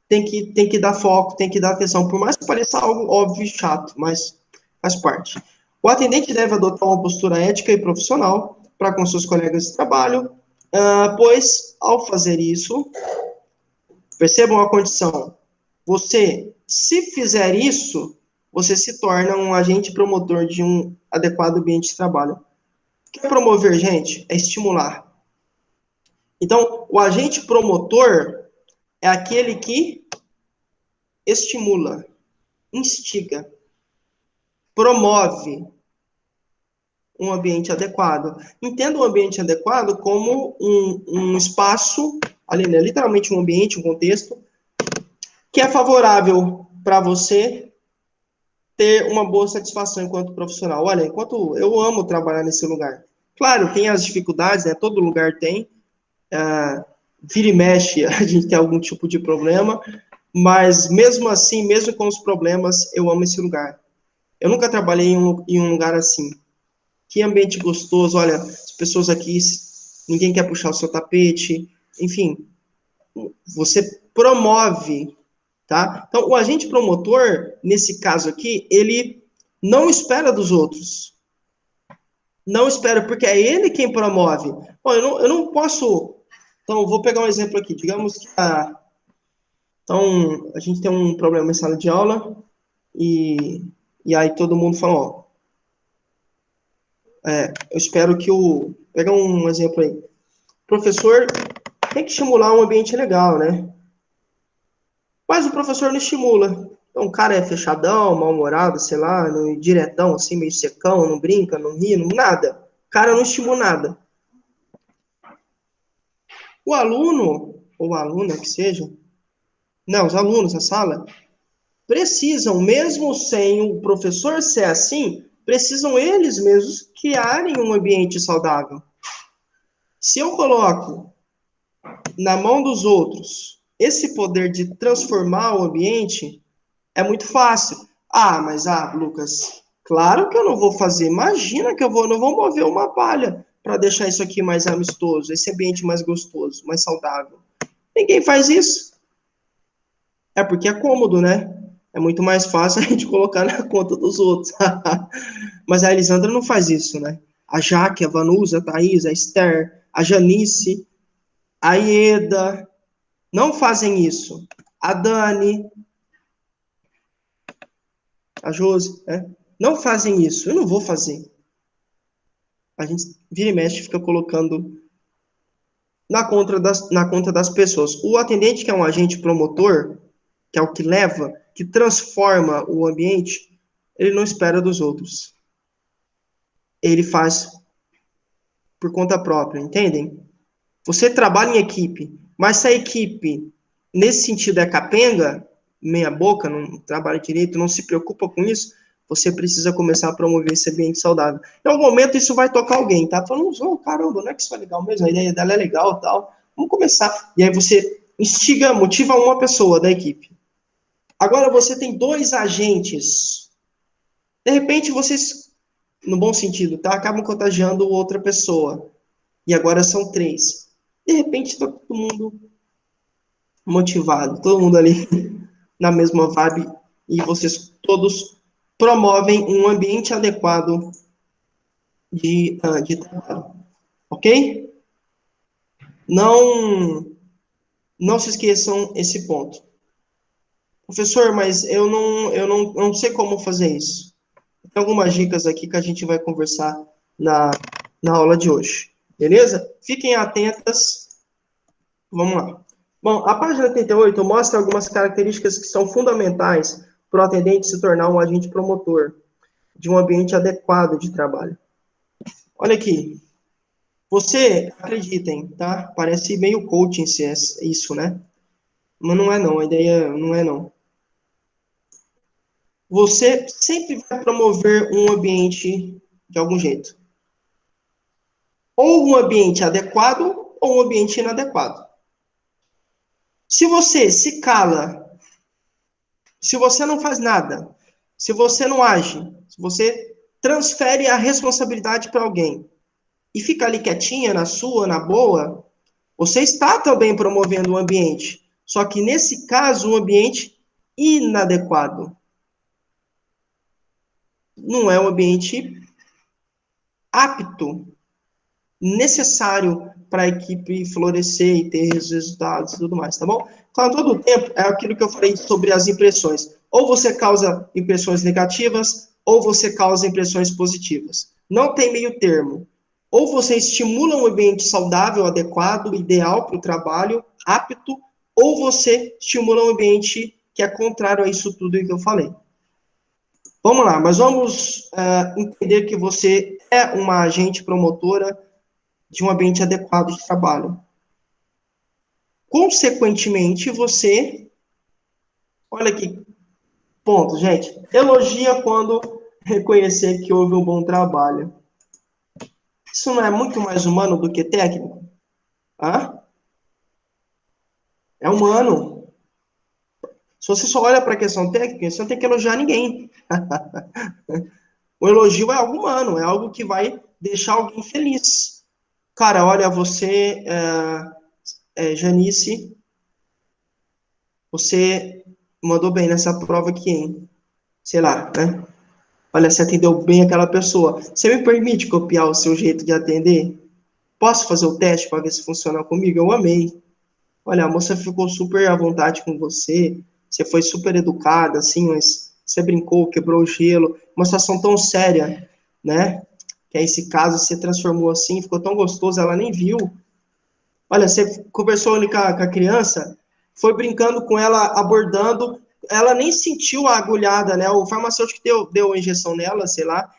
Tem que dar foco, tem que dar atenção, por mais que pareça algo óbvio e chato, mas faz parte. O atendente deve adotar uma postura ética e profissional para com seus colegas de trabalho, pois, ao fazer isso, percebam a condição, se fizer isso, você se torna um agente promotor de um adequado ambiente de trabalho. O que é promover, gente? É estimular. Então, o agente promotor é aquele que estimula, instiga, promove um ambiente adequado. Entenda o ambiente adequado como um espaço, ali, né, literalmente um ambiente, um contexto, que é favorável para você ter uma boa satisfação enquanto profissional. Olha, enquanto eu amo trabalhar nesse lugar. Claro, tem as dificuldades, né? Todo lugar tem. Vira e mexe, a gente tem algum tipo de problema, mas mesmo assim, mesmo com os problemas, eu amo esse lugar. Eu nunca trabalhei em um lugar assim. Que ambiente gostoso, olha, as pessoas aqui, ninguém quer puxar o seu tapete, enfim, você promove, tá? Então, o agente promotor, nesse caso aqui, ele não espera dos outros. Não espera, porque é ele quem promove. Bom, eu não posso Então, vou pegar um exemplo aqui. Digamos que então, a gente tem um problema em sala de aula e aí todo mundo fala, ó, eu espero que Pega um exemplo aí. O professor tem que estimular um ambiente legal, né? Mas o professor não estimula. Então, o cara é fechadão, mal-humorado, sei lá, diretão, assim, meio secão, não brinca, não ri, não, nada. O cara não estimula nada. O aluno, ou a aluna que seja, não, os alunos da sala, precisam, mesmo sem o professor ser assim, precisam eles mesmos criarem um ambiente saudável. Se eu coloco na mão dos outros esse poder de transformar o ambiente, é muito fácil. Ah, mas Lucas, claro que eu não vou fazer. Imagina que não vou mover uma palha para deixar isso aqui mais amistoso, esse ambiente mais gostoso, mais saudável. Ninguém faz isso. É porque é cômodo, né? É muito mais fácil a gente colocar na conta dos outros. Mas a Elisandra não faz isso, né? A Jaque, a Vanusa, a Thaís, a Esther, a Janice, a Ieda, não fazem isso. A Dani, a Josi, né? Não fazem isso. Eu não vou fazer. A gente vira e mexe fica colocando na conta das pessoas. O atendente, que é um agente promotor, que é o que leva, que transforma o ambiente, ele não espera dos outros. Ele faz por conta própria, entendem? Você trabalha em equipe, mas se a equipe, nesse sentido, é capenga, meia boca, não trabalha direito, não se preocupa com isso, você precisa começar a promover esse ambiente saudável. Em algum momento isso vai tocar alguém, tá? Falando, oh, caramba, não é que isso é legal mesmo, a ideia dela é legal tal. Vamos começar. E aí você instiga, motiva uma pessoa da equipe. Agora você tem dois agentes. De repente vocês, no bom sentido, tá? Acabam contagiando outra pessoa. E agora são três. De repente está todo mundo motivado, todo mundo ali na mesma vibe e vocês todos promovem um ambiente adequado de trabalho, ok? Não, não se esqueçam esse ponto. Professor, mas eu não sei como fazer isso. Tem algumas dicas aqui que a gente vai conversar na, na aula de hoje, beleza? Fiquem atentas. Vamos lá. Bom, a página 38 mostra algumas características que são fundamentais para o atendente se tornar um agente promotor de um ambiente adequado de trabalho. Olha aqui. Você, acreditem, tá? Parece meio coaching isso, né? Mas não é não, a ideia não é não. Você sempre vai promover um ambiente de algum jeito. Ou um ambiente adequado ou um ambiente inadequado. Se você se cala, se você não faz nada, se você não age, se você transfere a responsabilidade para alguém e fica ali quietinha, na sua, na boa, você está também promovendo um ambiente. Só que nesse caso, um ambiente inadequado. Não é um ambiente apto, necessário para a equipe florescer e ter os resultados e tudo mais, tá bom? Então, todo o tempo, é aquilo que eu falei sobre as impressões. Ou você causa impressões negativas, ou você causa impressões positivas. Não tem meio termo. Ou você estimula um ambiente saudável, adequado, ideal para o trabalho, apto, ou você estimula um ambiente que é contrário a isso tudo que eu falei. Vamos lá, mas vamos entender que você é uma agente promotora de um ambiente adequado de trabalho. Consequentemente, você, olha aqui, ponto, gente, elogia quando reconhecer que houve um bom trabalho. Isso não é muito mais humano do que técnico? Hã? É humano. Se você só olha para a questão técnica, você não tem que elogiar ninguém. O elogio é algo humano, é algo que vai deixar alguém feliz. Cara, olha, você, Janice, você mandou bem nessa prova aqui, hein? Sei lá, né? Olha, você atendeu bem aquela pessoa. Você me permite copiar o seu jeito de atender? Posso fazer o teste para ver se funciona comigo? Eu amei. Olha, a moça ficou super à vontade com você, você foi super educada, assim, mas você brincou, quebrou o gelo, uma situação tão séria, né? Que aí esse caso você transformou assim, ficou tão gostoso, ela nem viu. Olha, você conversou ali com a criança, foi brincando com ela, abordando, ela nem sentiu a agulhada, né? O farmacêutico deu a injeção nela, sei lá,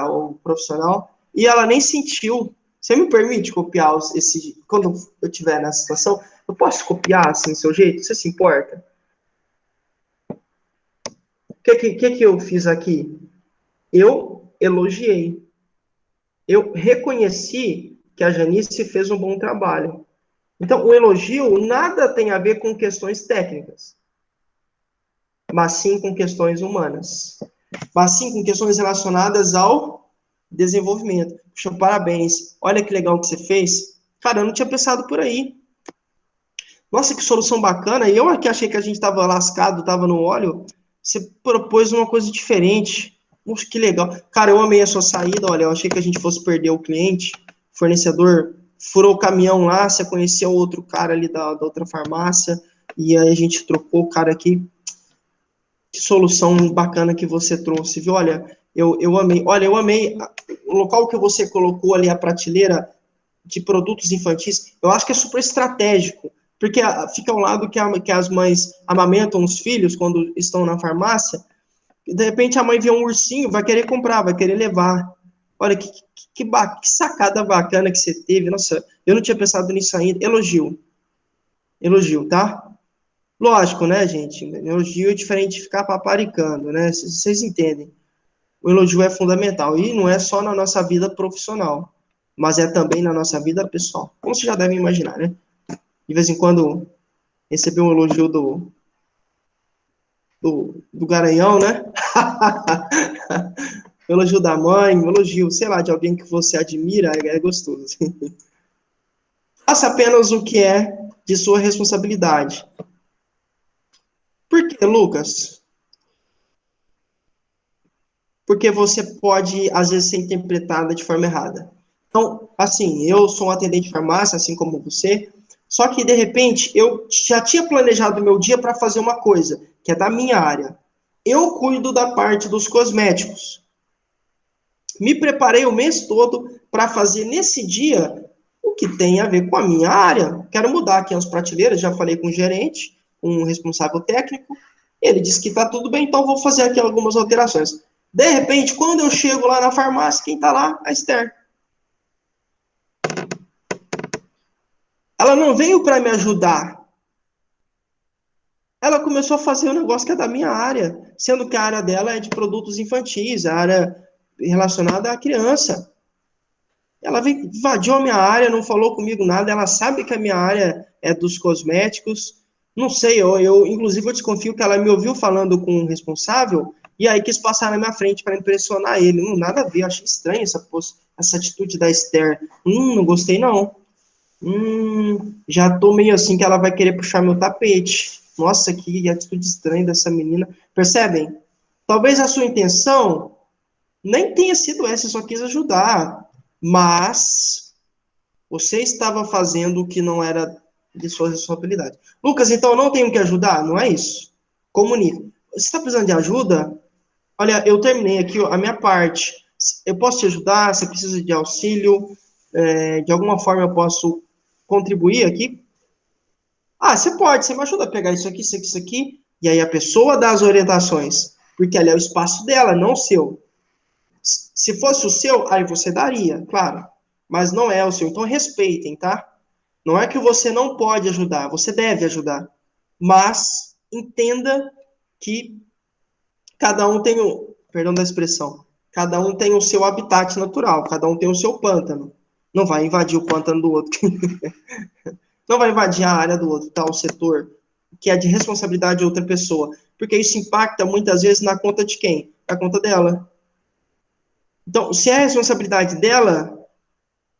o profissional, e ela nem sentiu. Você me permite copiar quando eu estiver nessa situação? Eu posso copiar, assim, seu jeito? Você se importa? O que eu fiz aqui? Eu elogiei. Eu reconheci que a Janice fez um bom trabalho. Então, o elogio nada tem a ver com questões técnicas, mas sim com questões humanas. Mas sim com questões relacionadas ao desenvolvimento. Puxa, parabéns. Olha que legal que você fez. Cara, eu não tinha pensado por aí. Nossa, que solução bacana. E eu aqui achei que a gente estava lascado, estava no óleo. Você propôs uma coisa diferente. Puxa, que legal. Cara, eu amei a sua saída. Olha, eu achei que a gente fosse perder o cliente, o fornecedor furou o caminhão lá, você conheceu outro cara ali da outra farmácia, e aí a gente trocou o cara aqui. Que solução bacana que você trouxe, viu? Olha, eu amei. Olha, eu amei o local que você colocou ali, a prateleira de produtos infantis, eu acho que é super estratégico, porque fica ao lado que as mães amamentam os filhos quando estão na farmácia, e de repente a mãe vê um ursinho, vai querer comprar, vai querer levar. Olha, que sacada bacana que você teve. Nossa, eu não tinha pensado nisso ainda. Elogio. Elogio, tá? Lógico, né, gente? Elogio é diferente de ficar paparicando, né? Vocês entendem. O elogio é fundamental. E não é só na nossa vida profissional, mas é também na nossa vida pessoal. Como vocês já devem imaginar, né? De vez em quando receber um elogio do Garanhão, né? Um elogio da mãe, um elogio, sei lá, de alguém que você admira, é gostoso. Faça apenas o que é de sua responsabilidade. Por quê, Lucas? Porque você pode, às vezes, ser interpretada de forma errada. Então, assim, eu sou um atendente de farmácia, assim como você, só que, de repente, eu já tinha planejado o meu dia para fazer uma coisa, que é da minha área. Eu cuido da parte dos cosméticos. Me preparei o mês todo para fazer nesse dia o que tem a ver com a minha área. Quero mudar aqui as prateleiras, já falei com o gerente, com o responsável técnico. Ele disse que está tudo bem, então vou fazer aqui algumas alterações. De repente, quando eu chego lá na farmácia, quem está lá? A Esther. Ela não veio para me ajudar. Ela começou a fazer um negócio que é da minha área, sendo que a área dela é de produtos infantis, a área relacionada à criança. Ela veio, invadiu a minha área, não falou comigo nada, ela sabe que a minha área é dos cosméticos. Não sei, inclusive eu desconfio que ela me ouviu falando com o responsável e aí quis passar na minha frente para impressionar ele. Nada a ver, eu achei estranho essa atitude da Esther. Não gostei não. Já tô meio assim que ela vai querer puxar meu tapete. Nossa, que atitude estranha dessa menina. Percebem? Talvez a sua intenção nem tenha sido essa, só quis ajudar. Mas você estava fazendo o que não era de sua responsabilidade. Lucas, então eu não tenho que ajudar? Não é isso. Comunica. Você está precisando de ajuda? Olha, eu terminei aqui a minha parte. Eu posso te ajudar? Você precisa de auxílio? De alguma forma eu posso contribuir aqui? Ah, você me ajuda a pegar isso aqui, isso aqui, isso aqui. E aí a pessoa dá as orientações. Porque ali é o espaço dela, não o seu. Se fosse o seu, aí você daria, claro. Mas não é o seu. Então respeitem, tá? Não é que você não pode ajudar, você deve ajudar. Mas entenda que cada um tem o, perdão da expressão, cada um tem o seu habitat natural, cada um tem o seu pântano. Não vai invadir o pântano do outro. Não vai invadir a área do outro, tá? O setor que é de responsabilidade de outra pessoa. Porque isso impacta muitas vezes na conta de quem? Na conta dela. Então, se é a responsabilidade dela,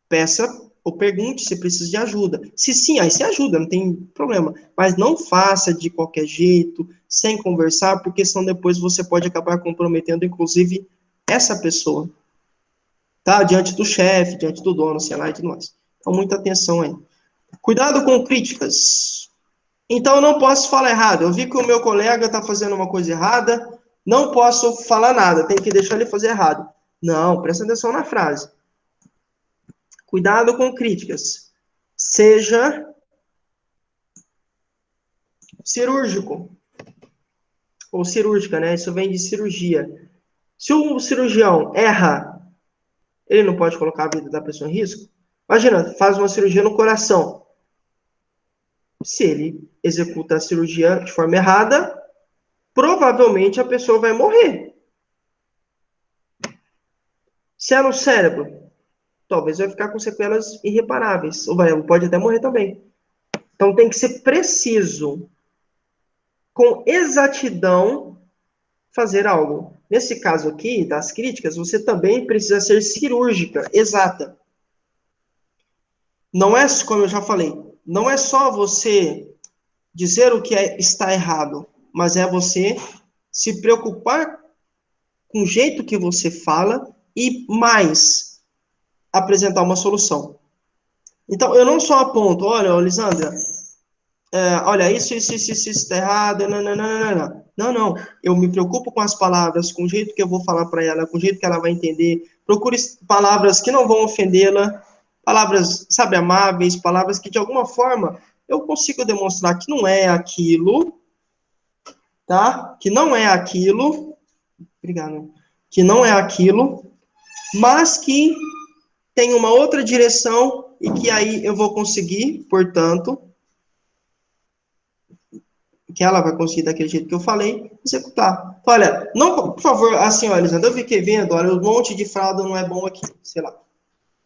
peça ou pergunte se precisa de ajuda. Se sim, aí você ajuda, não tem problema. Mas não faça de qualquer jeito, sem conversar, porque senão depois você pode acabar comprometendo, inclusive, essa pessoa. Tá? Diante do chefe, diante do dono, sei lá, e de nós. Então, muita atenção aí. Cuidado com críticas. Então, eu não posso falar errado. Eu vi que o meu colega está fazendo uma coisa errada, não posso falar nada, tenho que deixar ele fazer errado. Não, presta atenção na frase. Cuidado com críticas. Seja cirúrgico. Ou cirúrgica, né? Isso vem de cirurgia. Se o cirurgião erra, ele não pode colocar a vida da pessoa em risco? Imagina, faz uma cirurgia no coração. Se ele executa a cirurgia de forma errada, provavelmente a pessoa vai morrer. Se é no cérebro, talvez vai ficar com sequelas irreparáveis. Ou pode até morrer também. Então tem que ser preciso, com exatidão, fazer algo. Nesse caso aqui, das críticas, você também precisa ser cirúrgica, exata. Não é, como eu já falei, não é só você dizer o que está errado, mas é você se preocupar com o jeito que você fala e mais apresentar uma solução. Então, eu não só aponto, olha, Lisandra, olha, isso está errado, não. Eu me preocupo com as palavras, com o jeito que eu vou falar para ela, com o jeito que ela vai entender. Procure palavras que não vão ofendê-la, palavras, sabe, amáveis, palavras que, de alguma forma, eu consigo demonstrar que não é aquilo, tá? Que não é aquilo, obrigado, que não é aquilo, mas que tem uma outra direção e que aí eu vou conseguir, portanto, que ela vai conseguir daquele jeito que eu falei, executar. Olha, não, por favor, assim, olha, Elisandra, eu fiquei vendo, olha, um monte de fralda não é bom aqui, sei lá.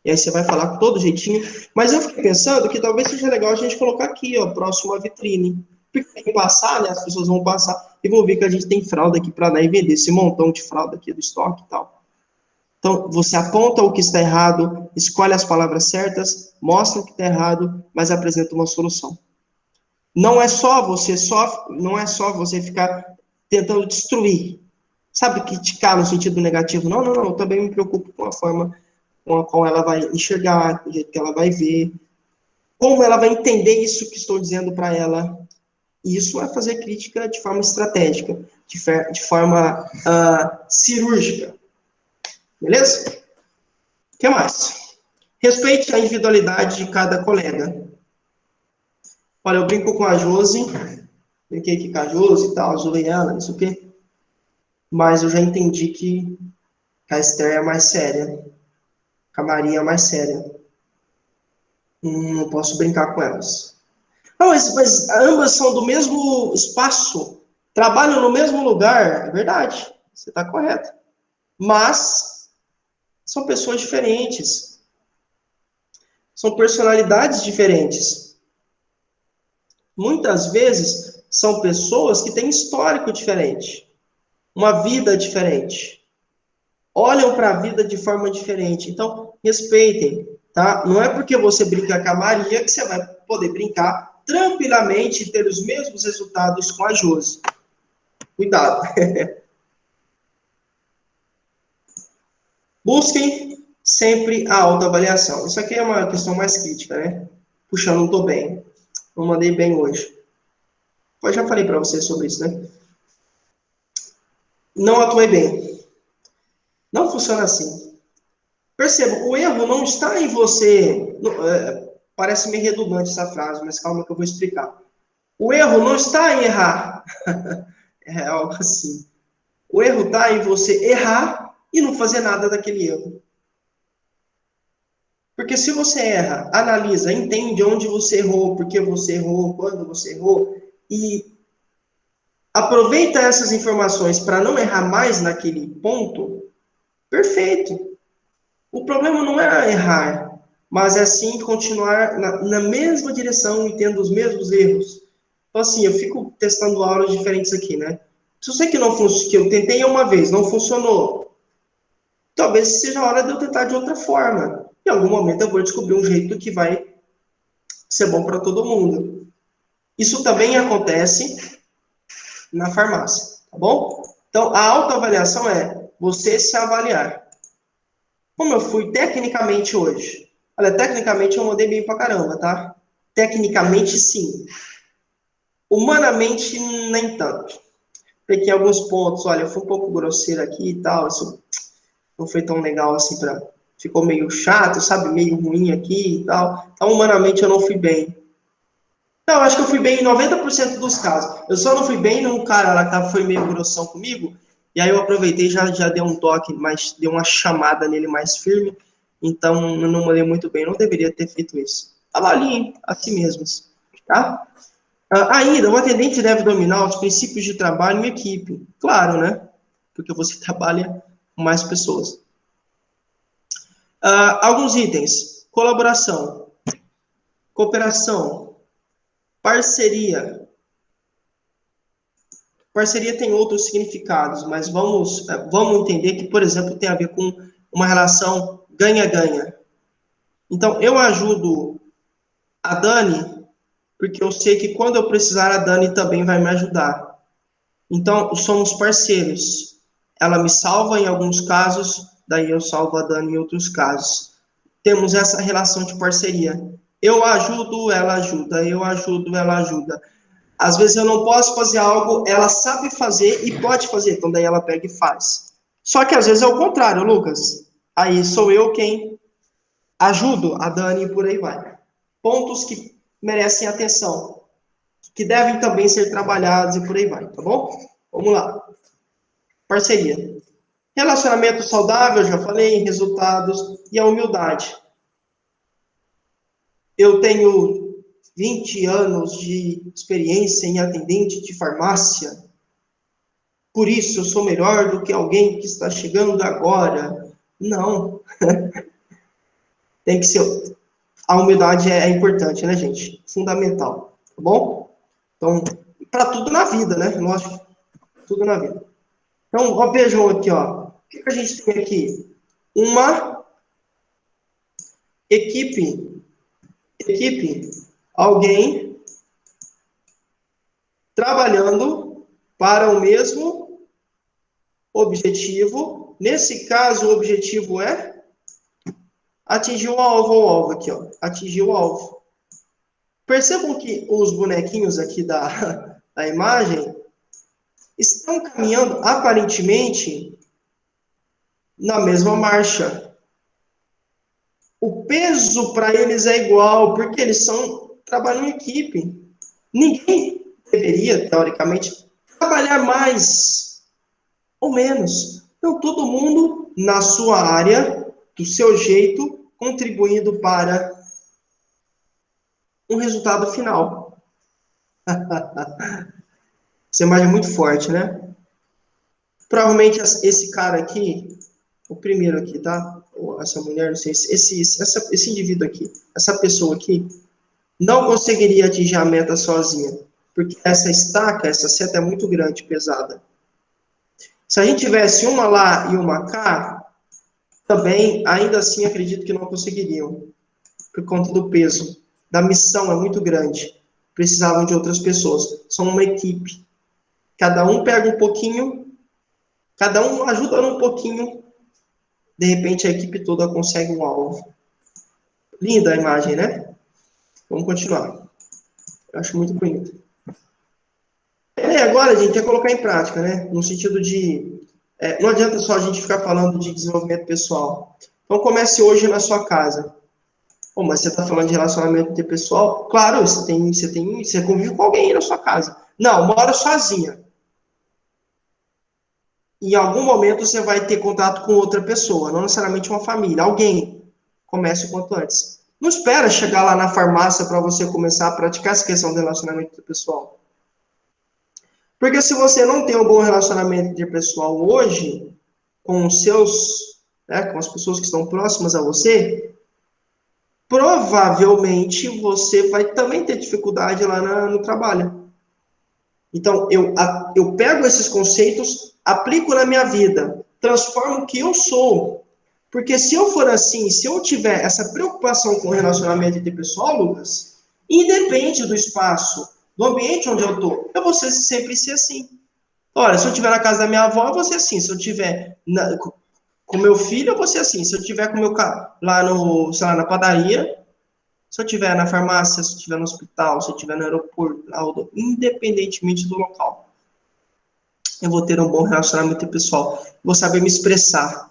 E aí você vai falar com todo jeitinho, mas eu fiquei pensando que talvez seja legal a gente colocar aqui, ó, próximo à vitrine. Porque tem passar, né, as pessoas vão passar e vão ver que a gente tem fralda aqui para dar e vender, esse montão de fralda aqui do estoque e tal. Então, você aponta o que está errado, escolhe as palavras certas, mostra o que está errado, mas apresenta uma solução. Não é só você ficar tentando destruir, sabe, criticar no sentido negativo. Não, eu também me preocupo com a forma com a qual ela vai enxergar, o jeito que ela vai ver, como ela vai entender isso que estou dizendo para ela. E isso é fazer crítica de forma estratégica, de forma cirúrgica. Beleza? O que mais? Respeite a individualidade de cada colega. Olha, eu brinco com a Josi, brinquei aqui com a Josi e tal, zoei ela, não sei o quê. Mas eu já entendi que a Esther é mais séria, a Maria é mais séria. Não posso brincar com elas. Não, mas ambas são do mesmo espaço, trabalham no mesmo lugar, é verdade, você está correto. Mas são pessoas diferentes, são personalidades diferentes. Muitas vezes são pessoas que têm histórico diferente, uma vida diferente, olham para a vida de forma diferente. Então, respeitem, tá? Não é porque você brinca com a Maria que você vai poder brincar tranquilamente e ter os mesmos resultados com a Josi. Cuidado. Busquem sempre a autoavaliação. Isso aqui é uma questão mais crítica, né? Puxa, não estou bem. Não mandei bem hoje. Eu já falei para vocês sobre isso, né? Não atuei bem. Não funciona assim. Perceba, o erro não está em você. Parece meio redundante essa frase, mas calma que eu vou explicar. O erro não está em errar. É algo assim. O erro está em você errar e não fazer nada daquele erro. Porque se você erra, analisa, entende onde você errou, por que você errou, quando você errou, e aproveita essas informações para não errar mais naquele ponto, perfeito. O problema não é errar, mas é sim continuar na mesma direção e tendo os mesmos erros. Então, assim, eu fico testando aulas diferentes aqui, né? Se eu sei que não funciona, que eu tentei uma vez, não funcionou, talvez seja a hora de eu tentar de outra forma. Em algum momento eu vou descobrir um jeito que vai ser bom para todo mundo. Isso também acontece na farmácia, tá bom? Então, a autoavaliação é você se avaliar. Como eu fui tecnicamente hoje? Olha, tecnicamente eu mandei bem pra caramba, tá? Tecnicamente, sim. Humanamente, nem tanto. Peguei alguns pontos, olha, eu fui um pouco grosseiro aqui e tal, isso não foi tão legal assim pra... Ficou meio chato, sabe? Meio ruim aqui e tal. Então, humanamente, eu não fui bem. Não, acho que eu fui bem em 90% dos casos. Eu só não fui bem num cara lá que foi meio grossão comigo, e aí eu aproveitei e já dei um toque, mas dei uma chamada nele mais firme, então eu não mandei muito bem, não deveria ter feito isso. Tava ali, assim mesmo, tá? Ainda, o atendente deve dominar os princípios de trabalho em equipe. Claro, né? Porque você trabalha com mais pessoas. Alguns itens. Colaboração, cooperação, parceria. Parceria tem outros significados, mas vamos entender que, por exemplo, tem a ver com uma relação ganha-ganha. Então, eu ajudo a Dani, porque eu sei que quando eu precisar, a Dani também vai me ajudar. Então, somos parceiros. Ela me salva em alguns casos, daí eu salvo a Dani em outros casos. Temos essa relação de parceria. Eu ajudo, ela ajuda. Eu ajudo, ela ajuda. Às vezes eu não posso fazer algo, ela sabe fazer e pode fazer, então daí ela pega e faz. Só que às vezes é o contrário, Lucas. Aí sou eu quem ajudo a Dani e por aí vai. Pontos que merecem atenção, que devem também ser trabalhados e por aí vai, tá bom? Vamos lá. Parceria. Relacionamento saudável, já falei, resultados e a humildade. Eu tenho 20 anos de experiência em atendente de farmácia. Por isso eu sou melhor do que alguém que está chegando agora. Não. Tem que ser. A humildade é importante, né, gente? Fundamental. Tá bom? Então, para tudo na vida, né? Lógico. Tudo na vida. Então, ó, vejam aqui, ó. O que a gente tem aqui? Uma equipe. Equipe. Alguém trabalhando para o mesmo objetivo. Nesse caso, o objetivo é atingir o alvo aqui, ó. Atingir o alvo. Percebam que os bonequinhos aqui da imagem estão caminhando aparentemente na mesma marcha. O peso para eles é igual, porque eles trabalham em equipe. Ninguém deveria, teoricamente, trabalhar mais ou menos. Então, todo mundo na sua área, do seu jeito, contribuindo para um resultado final. Essa imagem é muito forte, né? Provavelmente esse cara aqui, o primeiro aqui, tá? Essa mulher, não sei, esse indivíduo aqui, essa pessoa aqui, não conseguiria atingir a meta sozinha, porque essa estaca, essa seta é muito grande, pesada. Se a gente tivesse uma lá e uma cá, também, ainda assim, acredito que não conseguiriam, por conta do peso. Da missão é muito grande. Precisavam de outras pessoas. São uma equipe. Cada um pega um pouquinho, cada um ajuda um pouquinho, de repente a equipe toda consegue um alvo. Linda a imagem, né? Vamos continuar. Eu acho muito bonito. Agora, gente, é colocar em prática, né? No sentido de... não adianta só a gente ficar falando de desenvolvimento pessoal. Então, comece hoje na sua casa. Pô, mas você está falando de relacionamento interpessoal? Claro, você convive com alguém na sua casa. Não, mora sozinha. Em algum momento você vai ter contato com outra pessoa, não necessariamente uma família, alguém. Comece o quanto antes. Não espera chegar lá na farmácia para você começar a praticar essa questão do relacionamento interpessoal. Porque se você não tem um bom relacionamento interpessoal hoje, com os seus, com as pessoas que estão próximas a você, provavelmente você vai também ter dificuldade lá no trabalho. Então, eu pego esses conceitos, aplico na minha vida, transformo o que eu sou. Porque se eu for assim, se eu tiver essa preocupação com o relacionamento interpessoal, Lucas, independe do espaço, do ambiente onde eu estou, eu vou sempre ser assim. Olha, se eu estiver na casa da minha avó, eu vou ser assim. Se eu estiver Com meu filho, eu vou ser assim. Se eu tiver com meu carro lá no, sei lá, na padaria, se eu tiver na farmácia, se eu tiver no hospital, se eu tiver no aeroporto, independentemente do local, eu vou ter um bom relacionamento pessoal. Vou saber me expressar,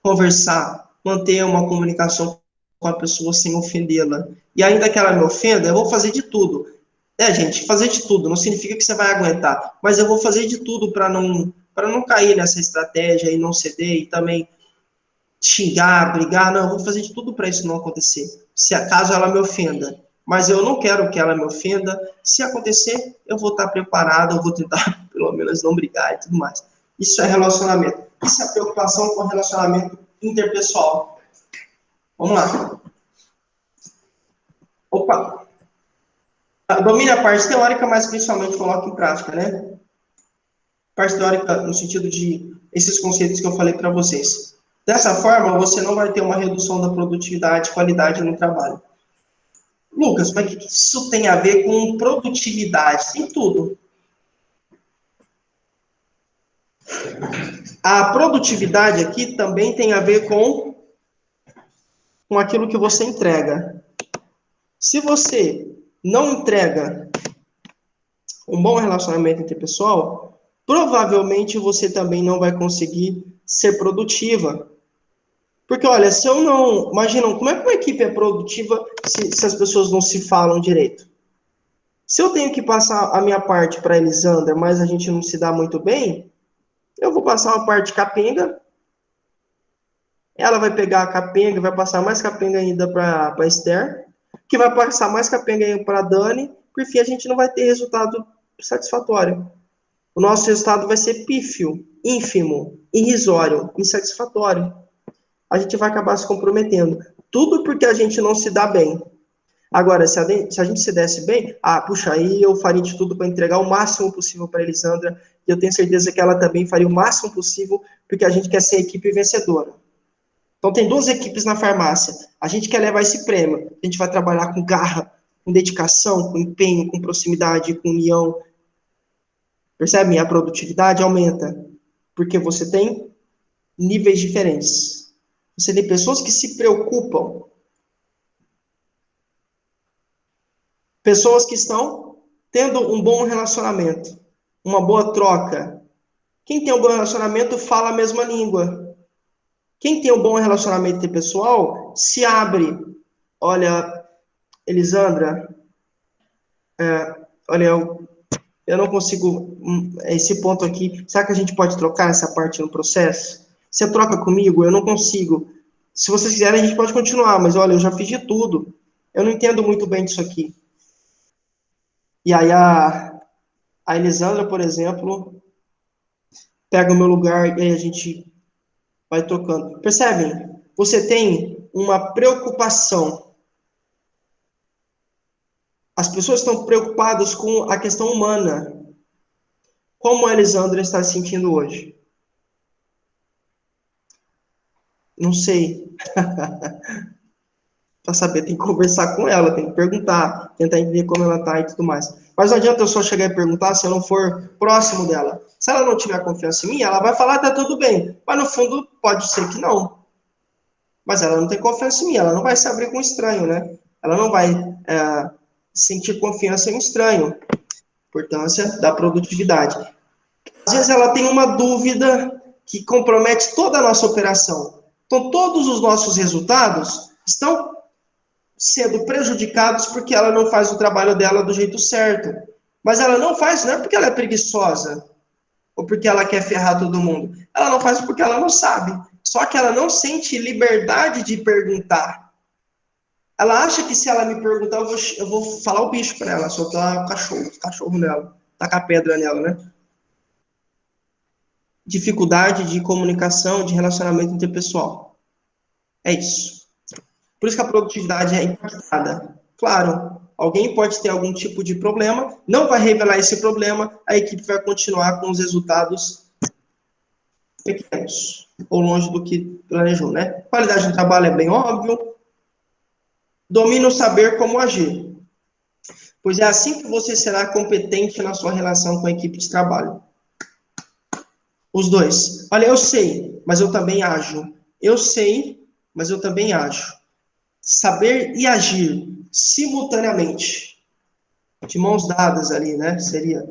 conversar, manter uma comunicação com a pessoa sem ofendê-la. E ainda que ela me ofenda, eu vou fazer de tudo. Gente, fazer de tudo não significa que você vai aguentar, mas eu vou fazer de tudo para não cair nessa estratégia e não ceder e também xingar, brigar. Não, eu vou fazer de tudo para isso não acontecer. Se acaso ela me ofenda, mas eu não quero que ela me ofenda. Se acontecer, eu vou estar preparado, eu vou tentar pelo menos não brigar e tudo mais. Isso é relacionamento. Isso é preocupação com relacionamento interpessoal. Vamos lá. Opa. Domine a parte teórica, mas principalmente coloque em prática, né? Parte teórica no sentido de esses conceitos que eu falei para vocês. Dessa forma, você não vai ter uma redução da produtividade e qualidade no trabalho. Lucas, mas o que isso tem a ver com produtividade? Tem tudo. A produtividade aqui também tem a ver com aquilo que você entrega. Se você não entrega um bom relacionamento interpessoal, provavelmente você também não vai conseguir ser produtiva. Porque, olha, se eu não... Imaginam, como é que uma equipe é produtiva se as pessoas não se falam direito? Se eu tenho que passar a minha parte para a Elisandra, mas a gente não se dá muito bem, eu vou passar uma parte capenga, ela vai pegar a capenga, vai passar mais capenga ainda para a Esther, que vai passar mais capenga ainda para a Dani, por fim a gente não vai ter resultado satisfatório. O nosso resultado vai ser pífio, ínfimo, irrisório, insatisfatório. A gente vai acabar se comprometendo. Tudo porque a gente não se dá bem. Agora, se a gente se desse bem, puxa, aí eu faria de tudo para entregar o máximo possível para a Elisandra, e eu tenho certeza que ela também faria o máximo possível, porque a gente quer ser a equipe vencedora. Então, tem duas equipes na farmácia. A gente quer levar esse prêmio. A gente vai trabalhar com garra, com dedicação, com empenho, com proximidade, com união. Percebe? A produtividade aumenta, porque você tem níveis diferentes. Você tem pessoas que se preocupam, pessoas que estão tendo um bom relacionamento, uma boa troca. Quem tem um bom relacionamento fala a mesma língua. Quem tem um bom relacionamento interpessoal se abre. Olha, Elisandra, olha, eu não consigo, esse ponto aqui, será que a gente pode trocar essa parte no processo? Você troca comigo? Eu não consigo. Se vocês quiserem, a gente pode continuar, mas olha, eu já fiz de tudo. Eu não entendo muito bem disso aqui. E aí a Elisandra, por exemplo, pega o meu lugar e aí a gente vai trocando. Percebem? Você tem uma preocupação. As pessoas estão preocupadas com a questão humana. Como a Elisandra está se sentindo hoje? Não sei. Para saber, tem que conversar com ela, tem que perguntar, tentar entender como ela está e tudo mais. Mas não adianta eu só chegar e perguntar se eu não for próximo dela. Se ela não tiver confiança em mim, ela vai falar, tá tudo bem. Mas no fundo, pode ser que não. Mas ela não tem confiança em mim, ela não vai se abrir com um estranho, né? Ela não vai sentir confiança em um estranho. Importância da produtividade. Às vezes ela tem uma dúvida que compromete toda a nossa operação. Então, todos os nossos resultados estão sendo prejudicados porque ela não faz o trabalho dela do jeito certo. Mas ela não faz, não é porque ela é preguiçosa, ou porque ela quer ferrar todo mundo. Ela não faz porque ela não sabe. Só que ela não sente liberdade de perguntar. Ela acha que se ela me perguntar, eu vou falar o bicho para ela, soltar o cachorro nela, tacar pedra nela, né? Dificuldade de comunicação, de relacionamento interpessoal. É isso. Por isso que a produtividade é impactada. Claro, alguém pode ter algum tipo de problema, não vai revelar esse problema, a equipe vai continuar com os resultados pequenos, ou longe do que planejou, né? Qualidade do trabalho é bem óbvio. Domina o saber como agir. Pois é assim que você será competente na sua relação com a equipe de trabalho. Os dois. Olha, eu sei, mas eu também ajo. Eu sei, mas eu também ajo. Saber e agir simultaneamente, de mãos dadas ali, né? Seria.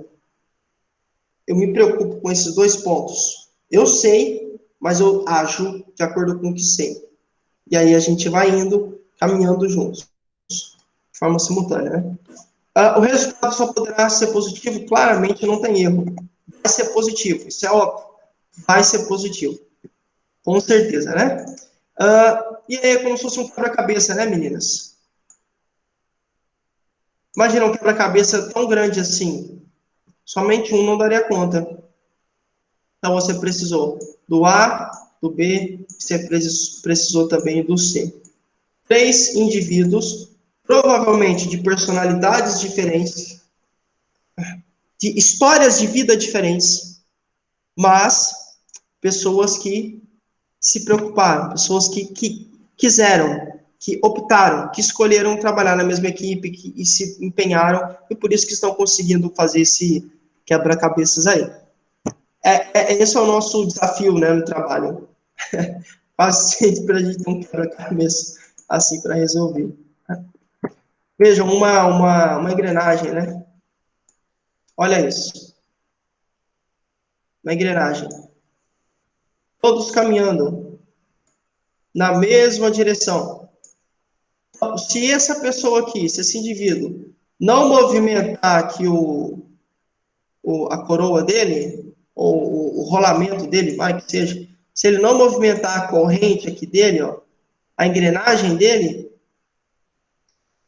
Eu me preocupo com esses dois pontos. Eu sei, mas eu ajo de acordo com o que sei. E aí a gente vai indo, caminhando juntos, de forma simultânea, né? O resultado só poderá ser positivo, claramente não tem erro. Vai ser positivo, isso é óbvio. Vai ser positivo. Com certeza, né? E aí é como se fosse um quebra-cabeça, né, meninas? Imagina um quebra-cabeça tão grande assim. Somente um não daria conta. Então você precisou do A, do B, você precisou também do C. 3 indivíduos, provavelmente de personalidades diferentes, de histórias de vida diferentes, mas pessoas que se preocuparam, pessoas que quiseram, que optaram, que escolheram trabalhar na mesma equipe e se empenharam, e por isso que estão conseguindo fazer esse quebra-cabeças aí. Esse é o nosso desafio, né, no trabalho. Quase sempre a gente tem um quebra-cabeça assim para resolver. Vejam, uma engrenagem, né? Olha isso. Uma engrenagem. Todos caminhando na mesma direção. Se essa pessoa aqui, se esse indivíduo, não movimentar aqui a coroa dele, ou o rolamento dele, vai que seja, se ele não movimentar a corrente aqui dele, ó, a engrenagem dele,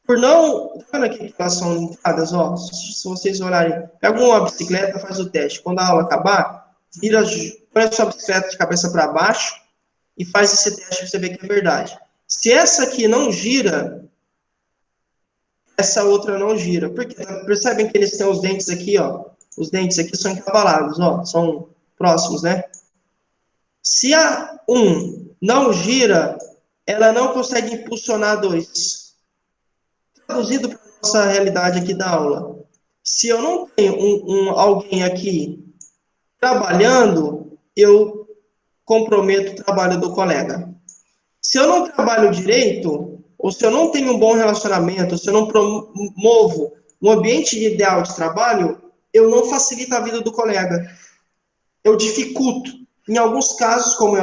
por não. Tá vendo aqui que elas são limitadas, ó? Se vocês olharem, pega uma bicicleta, faz o teste. Quando a aula acabar, põe a sua bicicleta de cabeça para baixo e faz esse teste para você ver que é verdade. Se essa aqui não gira, essa outra não gira. Porque percebem que eles têm os dentes aqui, ó. Os dentes aqui são encavalados, ó. São próximos, né? Se a 1 não gira, ela não consegue impulsionar a 2. Traduzido para a nossa realidade aqui da aula. Se eu não tenho alguém aqui trabalhando, eu comprometo o trabalho do colega. Se eu não trabalho direito, ou se eu não tenho um bom relacionamento, se eu não promovo um ambiente ideal de trabalho, eu não facilito a vida do colega. Eu dificulto. Em alguns casos, como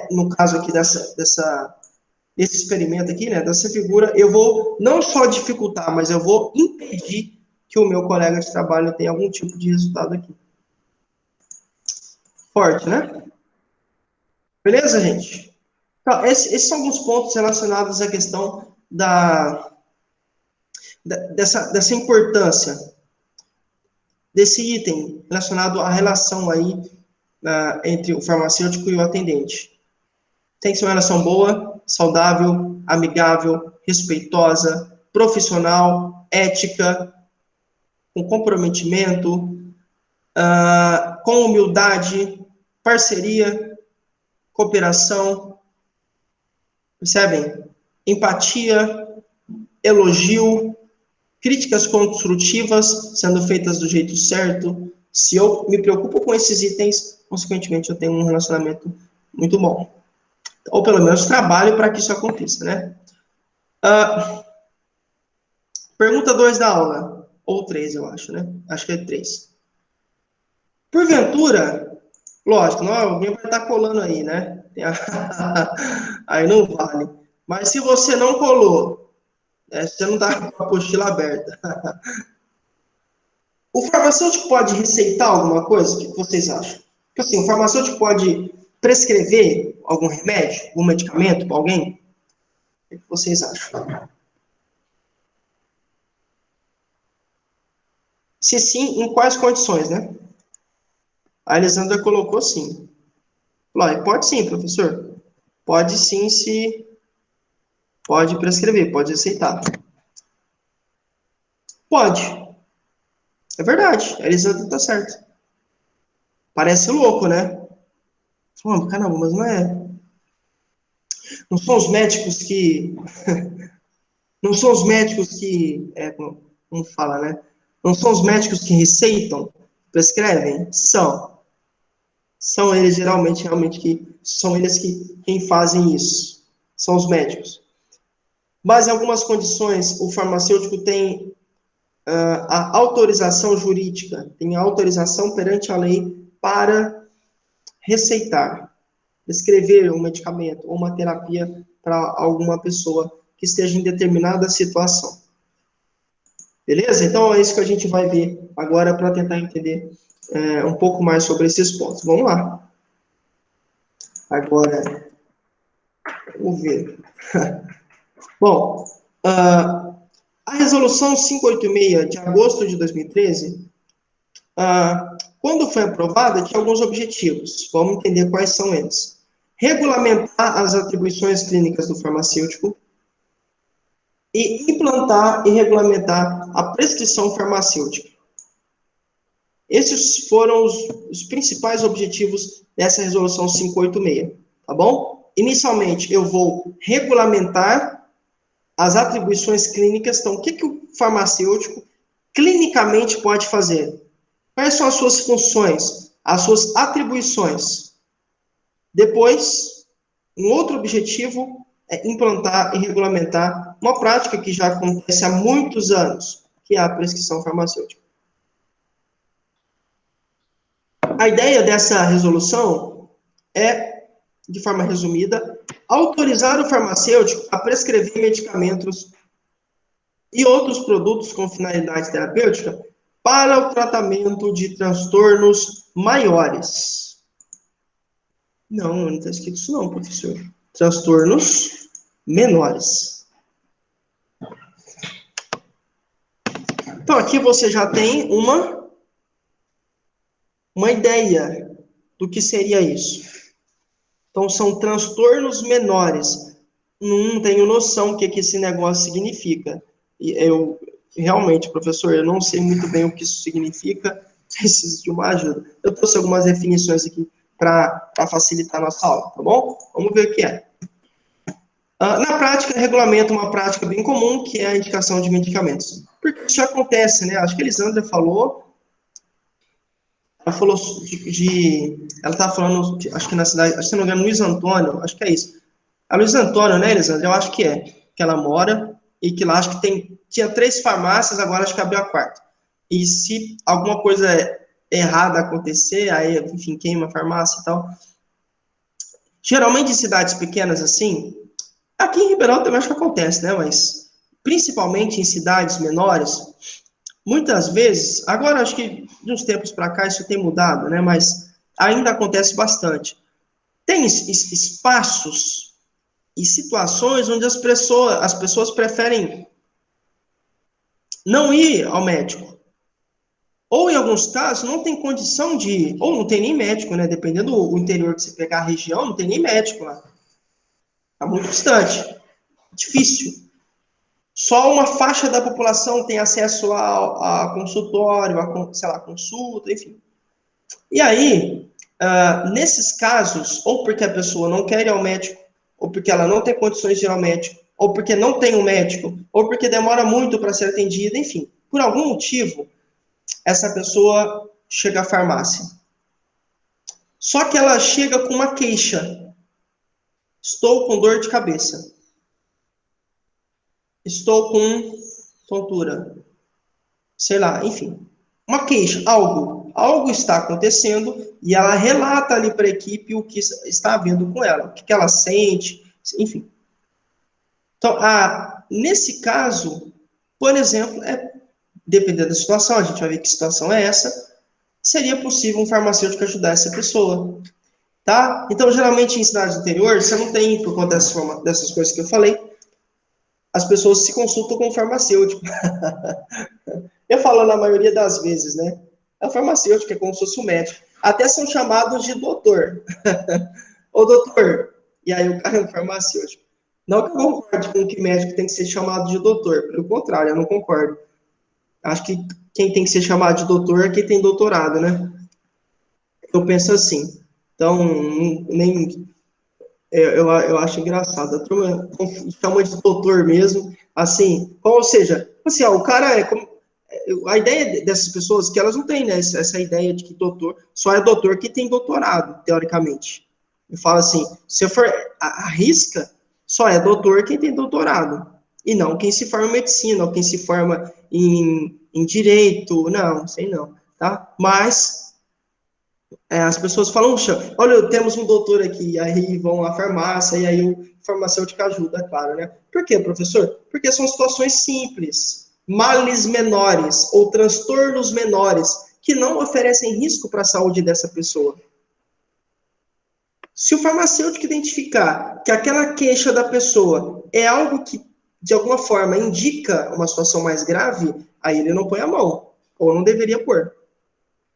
no caso aqui desse experimento aqui, né, dessa figura, eu vou não só dificultar, mas eu vou impedir que o meu colega de trabalho tenha algum tipo de resultado aqui. Forte, né? Beleza, gente? Então, esses são alguns pontos relacionados à questão dessa importância desse item relacionado à relação aí entre o farmacêutico e o atendente. Tem que ser uma relação boa, saudável, amigável, respeitosa, profissional, ética, com comprometimento, com humildade, parceria, cooperação, percebem? Empatia, elogio, críticas construtivas sendo feitas do jeito certo. Se eu me preocupo com esses itens, consequentemente eu tenho um relacionamento muito bom. Ou pelo menos trabalho para que isso aconteça, né? Pergunta 2 da aula. Ou 3, eu acho, né? Acho que é 3. Porventura, lógico, não, alguém vai estar colando aí, né? Aí não vale. Mas se você não colou, você não está com a apostila aberta. O farmacêutico pode receitar alguma coisa? O que vocês acham? Porque assim, o farmacêutico pode prescrever algum remédio, algum medicamento para alguém? O que vocês acham? Se sim, em quais condições, né? A Elisandra colocou sim. Falou, pode sim, professor. Pode sim, se pode prescrever, pode aceitar. Pode. É verdade, a Elisandra tá certo. Parece louco, né? Caramba, mas não é. Não são os médicos que. Não são os médicos que. Como fala, né? Não são os médicos que receitam, prescrevem? São. São eles geralmente, realmente, são eles quem fazem isso. São os médicos. Mas em algumas condições, o farmacêutico tem a autorização jurídica, tem a autorização perante a lei para receitar, prescrever um medicamento ou uma terapia para alguma pessoa que esteja em determinada situação. Beleza? Então é isso que a gente vai ver agora para tentar entender um pouco mais sobre esses pontos. Vamos lá. Agora, vamos ver. Bom, a resolução 586 de agosto de 2013, quando foi aprovada, tinha alguns objetivos. Vamos entender quais são eles. Regulamentar as atribuições clínicas do farmacêutico e implantar e regulamentar a prescrição farmacêutica. Esses foram os principais objetivos dessa resolução 586, tá bom? Inicialmente, eu vou regulamentar as atribuições clínicas. Então, o que o farmacêutico clinicamente pode fazer? Quais são as suas funções, as suas atribuições? Depois, um outro objetivo é implantar e regulamentar uma prática que já acontece há muitos anos, que é a prescrição farmacêutica. A ideia dessa resolução é, de forma resumida, autorizar o farmacêutico a prescrever medicamentos e outros produtos com finalidade terapêutica para o tratamento de transtornos maiores. Não está escrito isso não, professor. Transtornos menores. Então, aqui você já tem uma ideia do que seria isso. Então, são transtornos menores. Não tenho noção do que esse negócio significa. Eu, realmente, professor, eu não sei muito bem o que isso significa, preciso de uma ajuda. Eu trouxe algumas definições aqui para facilitar a nossa aula, tá bom? Vamos ver o que é. Na prática, regulamenta uma prática bem comum, que é a indicação de medicamentos. Porque isso acontece, né? Acho que a Elisandra falou... Ela falou ela estava falando, acho que na cidade, acho que se não me engano, Luiz Antônio, acho que é isso. A Luiz Antônio, né, Elisandra? Eu acho que é. Que ela mora e que lá acho que tinha 3 farmácias, agora acho que abriu a 4ª. E se alguma coisa errada acontecer, aí, enfim, queima a farmácia e tal. Geralmente em cidades pequenas assim, aqui em Ribeirão também acho que acontece, né? Mas principalmente em cidades menores, muitas vezes, agora acho que de uns tempos para cá isso tem mudado, né? Mas ainda acontece bastante. Tem espaços e situações onde as pessoas preferem não ir ao médico. Ou, em alguns casos, não tem condição de ir, ou não tem nem médico, né? Dependendo do interior que você pegar a região, não tem nem médico lá. Está muito distante. Difícil. Só uma faixa da população tem acesso a consultório, a consulta, enfim. E aí, nesses casos, ou porque a pessoa não quer ir ao médico, ou porque ela não tem condições de ir ao médico, ou porque não tem um médico, ou porque demora muito para ser atendida, enfim, por algum motivo, essa pessoa chega à farmácia. Só que ela chega com uma queixa. Estou com dor de cabeça. Estou com tontura. Sei lá, enfim. Uma queixa, algo está acontecendo e ela relata ali para a equipe o que está havendo com ela, o que ela sente, enfim. Então, nesse caso, por exemplo, dependendo da situação, a gente vai ver que situação é essa, seria possível um farmacêutico ajudar essa pessoa, tá? Então, geralmente em cidades do interior, você não tem, por conta dessas coisas que eu falei, as pessoas se consultam com o farmacêutico. Eu falo na maioria das vezes, né? É o farmacêutico, é como se fosse um médico. Até são chamados de doutor. Ô, doutor. E aí o cara é um farmacêutico. Não que eu concorde com que médico tem que ser chamado de doutor. Pelo contrário, eu não concordo. Acho que quem tem que ser chamado de doutor é quem tem doutorado, né? Eu penso assim. Então, eu acho engraçado. A turma chama de doutor mesmo. Assim, ou seja, assim, ó, o cara A ideia dessas pessoas é que elas não têm, né, essa ideia de que doutor, só é doutor que tem doutorado, teoricamente. Eu falo assim, se eu for arrisca, só é doutor quem tem doutorado, e não quem se forma em medicina, ou quem se forma em direito, não, sei não, tá? Mas as pessoas falam, olha, temos um doutor aqui, aí vão à farmácia, e aí o farmacêutico ajuda, claro, né? Por quê, professor? Porque são situações simples, males menores, ou transtornos menores, que não oferecem risco para a saúde dessa pessoa. Se o farmacêutico identificar que aquela queixa da pessoa é algo que, de alguma forma, indica uma situação mais grave, aí ele não põe a mão, ou não deveria pôr.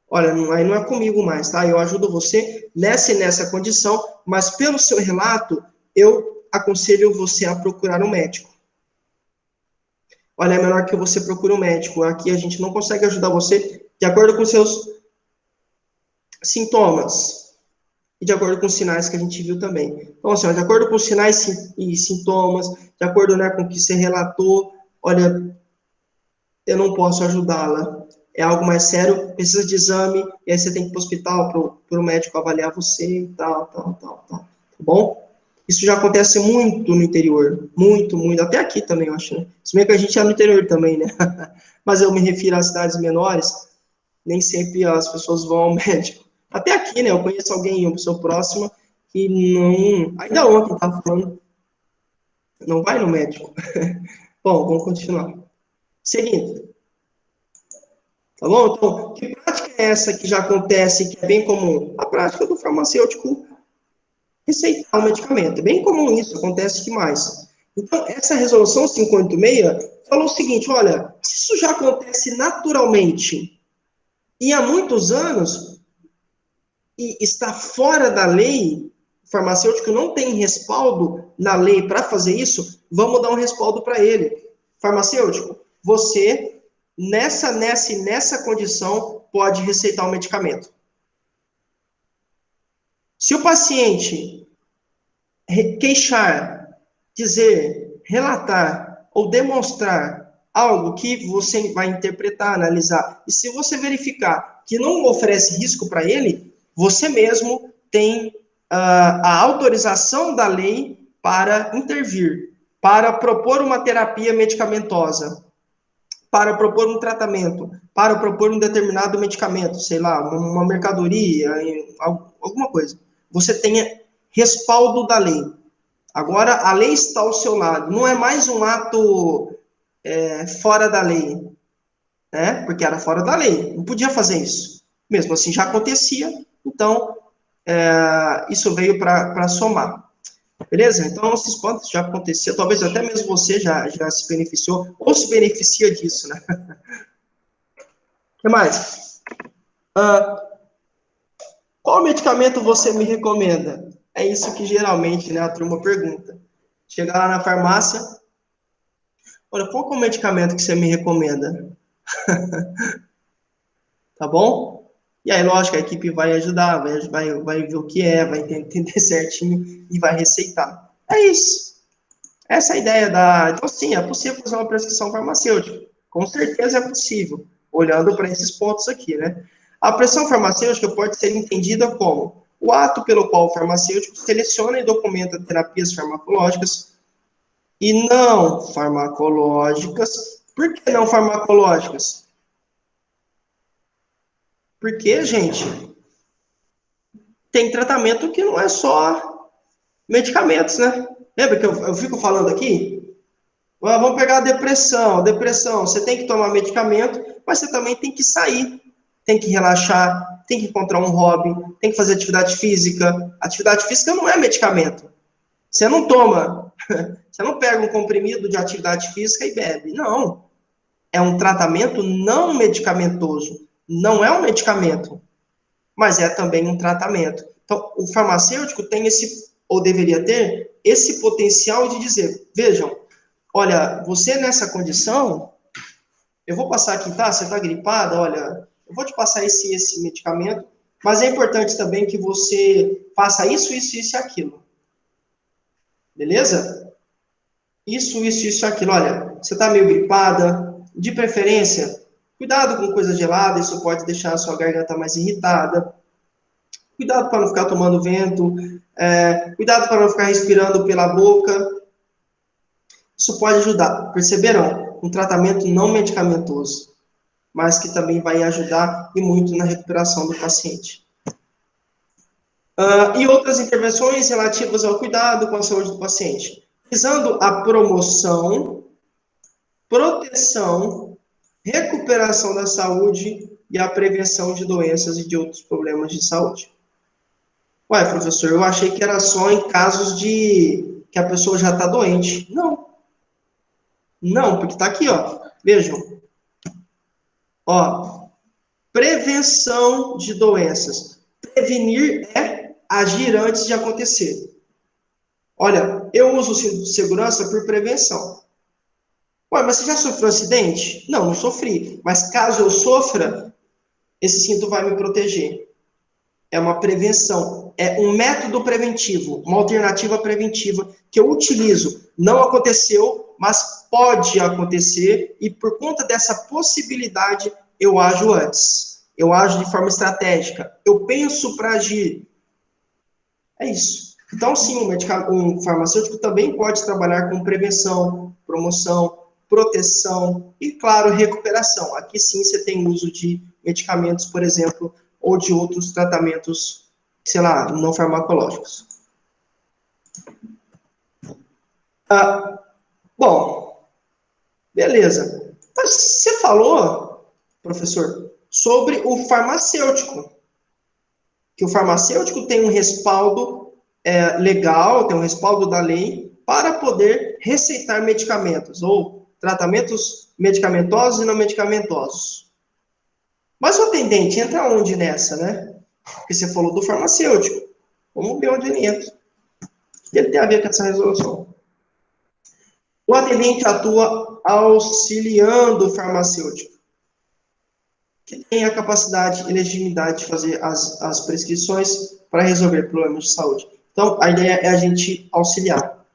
Olha, aí não é comigo mais, tá? Eu ajudo você nessa e nessa condição, mas pelo seu relato, eu aconselho você a procurar um médico. Olha, é melhor que você procure um médico. Aqui a gente não consegue ajudar você de acordo com seus sintomas e de acordo com os sinais que a gente viu também. Então, assim, de acordo com os sinais e sintomas, de acordo, né, com o que você relatou, olha, eu não posso ajudá-la. É algo mais sério, precisa de exame, e aí você tem que ir para o hospital para o médico avaliar você e tal. Tá bom? Isso já acontece muito no interior. Muito, muito. Até aqui também, eu acho, né? Se bem que a gente é no interior também, né? Mas eu me refiro às cidades menores, nem sempre as pessoas vão ao médico. Até aqui, né? Eu conheço alguém, uma pessoa próxima, que não... Ainda ontem estava falando, não vai no médico. Bom, vamos continuar. Seguindo. Tá bom? Então, que prática é essa que já acontece, que é bem comum? A prática do farmacêutico receitar o medicamento. É bem comum isso, acontece demais. Então, essa resolução 586 falou o seguinte, olha, se isso já acontece naturalmente e há muitos anos e está fora da lei, o farmacêutico não tem respaldo na lei para fazer isso, vamos dar um respaldo para ele. Farmacêutico, você, nessa condição, pode receitar o medicamento. Se o paciente queixar, dizer, relatar ou demonstrar algo que você vai interpretar, analisar, e se você verificar que não oferece risco para ele, você mesmo tem a autorização da lei para intervir, para propor uma terapia medicamentosa, para propor um tratamento, para propor um determinado medicamento, sei lá, uma mercadoria, alguma coisa. Você tem respaldo da lei. Agora, a lei está ao seu lado. Não é mais um ato fora da lei, né? Porque era fora da lei. Não podia fazer isso. Mesmo assim, já acontecia. Então, isso veio para somar. Beleza? Então, esses pontos já aconteceu. Talvez até mesmo você já se beneficiou ou se beneficia disso, né? O que mais? Qual medicamento você me recomenda? É isso que geralmente, né, a turma pergunta. Chega lá na farmácia, olha, qual é o medicamento que você me recomenda? Tá bom? E aí, lógico, a equipe vai ajudar, vai ver o que vai entender certinho e vai receitar. É isso. Essa é a ideia da... Então, sim, é possível fazer uma prescrição farmacêutica. Com certeza é possível, olhando para esses pontos aqui, né? A prescrição farmacêutica pode ser entendida como o ato pelo qual o farmacêutico seleciona e documenta terapias farmacológicas e não farmacológicas. Por que não farmacológicas? Porque, gente, tem tratamento que não é só medicamentos, né? Lembra que eu fico falando aqui? Vamos pegar a depressão. Depressão, você tem que tomar medicamento, mas você também tem que sair. Tem que relaxar, tem que encontrar um hobby, tem que fazer atividade física. Atividade física não é medicamento. Você não toma, você não pega um comprimido de atividade física e bebe. Não. É um tratamento não medicamentoso. Não é um medicamento, mas é também um tratamento. Então, o farmacêutico tem esse, ou deveria ter, esse potencial de dizer, vejam, olha, você nessa condição, eu vou passar aqui, tá? Você está gripada, olha, eu vou te passar esse medicamento, mas é importante também que você faça isso e aquilo. Beleza? Isso, aquilo. Olha, você está meio gripada, de preferência, Cuidado com coisa gelada, isso pode deixar a sua garganta mais irritada. Cuidado para não ficar tomando vento. Cuidado para não ficar respirando pela boca. Isso pode ajudar. Perceberam? Um tratamento não medicamentoso, mas que também vai ajudar e muito na recuperação do paciente. E outras intervenções relativas ao cuidado com a saúde do paciente, visando a promoção, proteção, recuperação da saúde e a prevenção de doenças e de outros problemas de saúde. Ué, professor, eu achei que era só em casos de que a pessoa já está doente. Não. Não, porque está aqui, ó. Vejam. Ó, prevenção de doenças. Prevenir é agir antes de acontecer. Olha, eu uso o cinto de segurança por prevenção. Ué, mas você já sofreu acidente? Não, não sofri. Mas caso eu sofra, esse cinto vai me proteger. É uma prevenção. É um método preventivo, uma alternativa preventiva que eu utilizo. Não aconteceu, mas pode acontecer. E por conta dessa possibilidade, eu ajo antes. Eu ajo de forma estratégica. Eu penso para agir. É isso. Então, sim, um farmacêutico também pode trabalhar com prevenção, promoção, proteção e, claro, recuperação. Aqui sim você tem uso de medicamentos, por exemplo, ou de outros tratamentos, sei lá, não farmacológicos. Bom, beleza. Mas você falou, professor, sobre o farmacêutico. Que o farmacêutico tem um respaldo legal, tem um respaldo da lei para poder receitar medicamentos ou tratamentos medicamentosos e não medicamentosos. Mas o atendente entra onde nessa, né? Porque você falou do farmacêutico. Vamos ver onde ele entra. O que ele tem a ver com essa resolução? O atendente atua auxiliando o farmacêutico, que tem a capacidade e legitimidade de fazer as prescrições para resolver problemas de saúde. Então, a ideia é a gente auxiliar.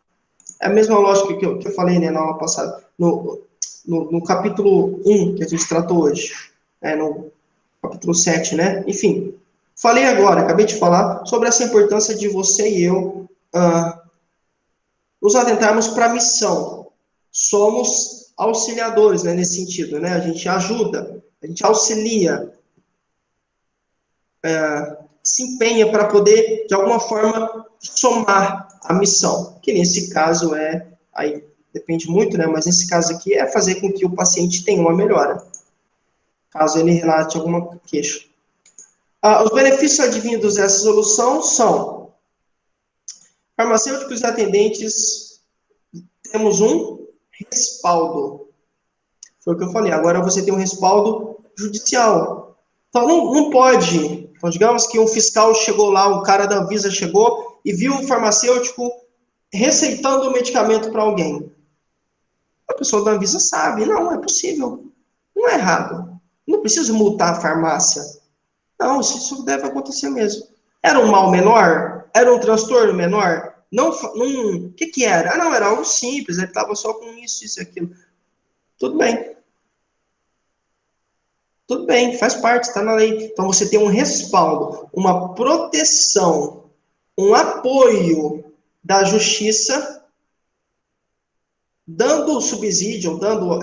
É a mesma lógica que eu falei, né, na aula passada, no capítulo 1, que a gente tratou hoje, no capítulo 7, né? Enfim, falei agora, acabei de falar, sobre essa importância de você e eu nos atentarmos para a missão. Somos auxiliadores, né, nesse sentido, né? A gente ajuda, a gente auxilia, se empenha para poder, de alguma forma, somar a missão, que nesse caso aí depende muito, né, mas nesse caso aqui é fazer com que o paciente tenha uma melhora, caso ele relate alguma queixa. Os benefícios advindos dessa solução são: farmacêuticos e atendentes, temos um respaldo. Foi o que eu falei, agora você tem um respaldo judicial. Então, não pode. Então, digamos que um fiscal chegou lá, um cara da Anvisa chegou e viu um farmacêutico receitando um medicamento para alguém. A pessoa da Anvisa sabe, não é possível. Não é errado. Não preciso multar a farmácia. Não, isso deve acontecer mesmo. Era um mal menor? Era um transtorno menor? O que era? Não, era algo simples, ele estava só com isso e aquilo. Tudo bem. Tudo bem, faz parte, está na lei. Então, você tem um respaldo, uma proteção, um apoio da justiça, dando subsídio, dando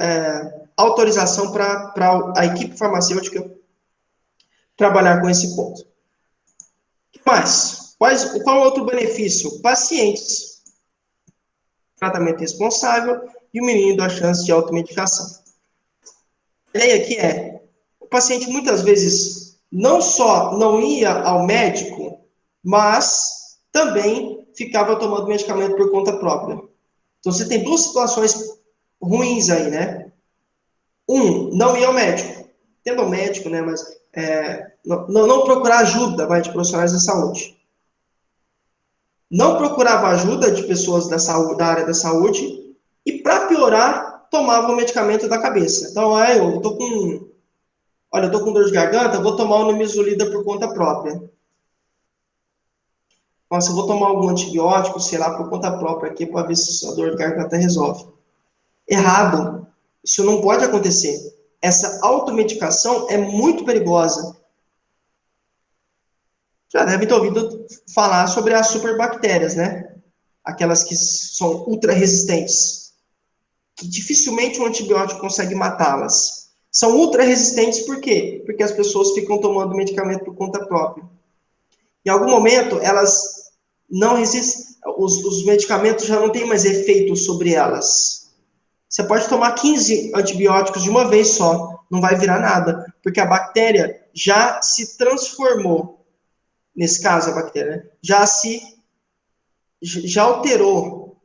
autorização para a equipe farmacêutica trabalhar com esse ponto. O que mais? Qual outro benefício? Pacientes. Tratamento responsável, diminuindo a chance de automedicação. A ideia aqui o paciente muitas vezes não só não ia ao médico, mas também ficava tomando medicamento por conta própria. Então, você tem duas situações ruins aí, né? Não ir ao médico. Tendo ao médico, né? Mas não procurar ajuda de profissionais da saúde. Não procurava ajuda de pessoas da área da saúde e, para piorar, tomava o medicamento da cabeça. Então, eu tô com dor de garganta, vou tomar o Nimesulida por conta própria. Nossa, eu vou tomar algum antibiótico, sei lá, por conta própria aqui, para ver se a dor de garganta resolve. Errado. Isso não pode acontecer. essa automedicação é muito perigosa. Já deve ter ouvido falar sobre as superbactérias, né? Aquelas que são ultra resistentes, que dificilmente um antibiótico consegue matá-las. São ultra resistentes por quê? Porque as pessoas ficam tomando medicamento por conta própria. Em algum momento, elas não resistem, os medicamentos já não têm mais efeito sobre elas. Você pode tomar 15 antibióticos de uma vez só, não vai virar nada, porque a bactéria já se transformou. Nesse caso, a bactéria já alterou,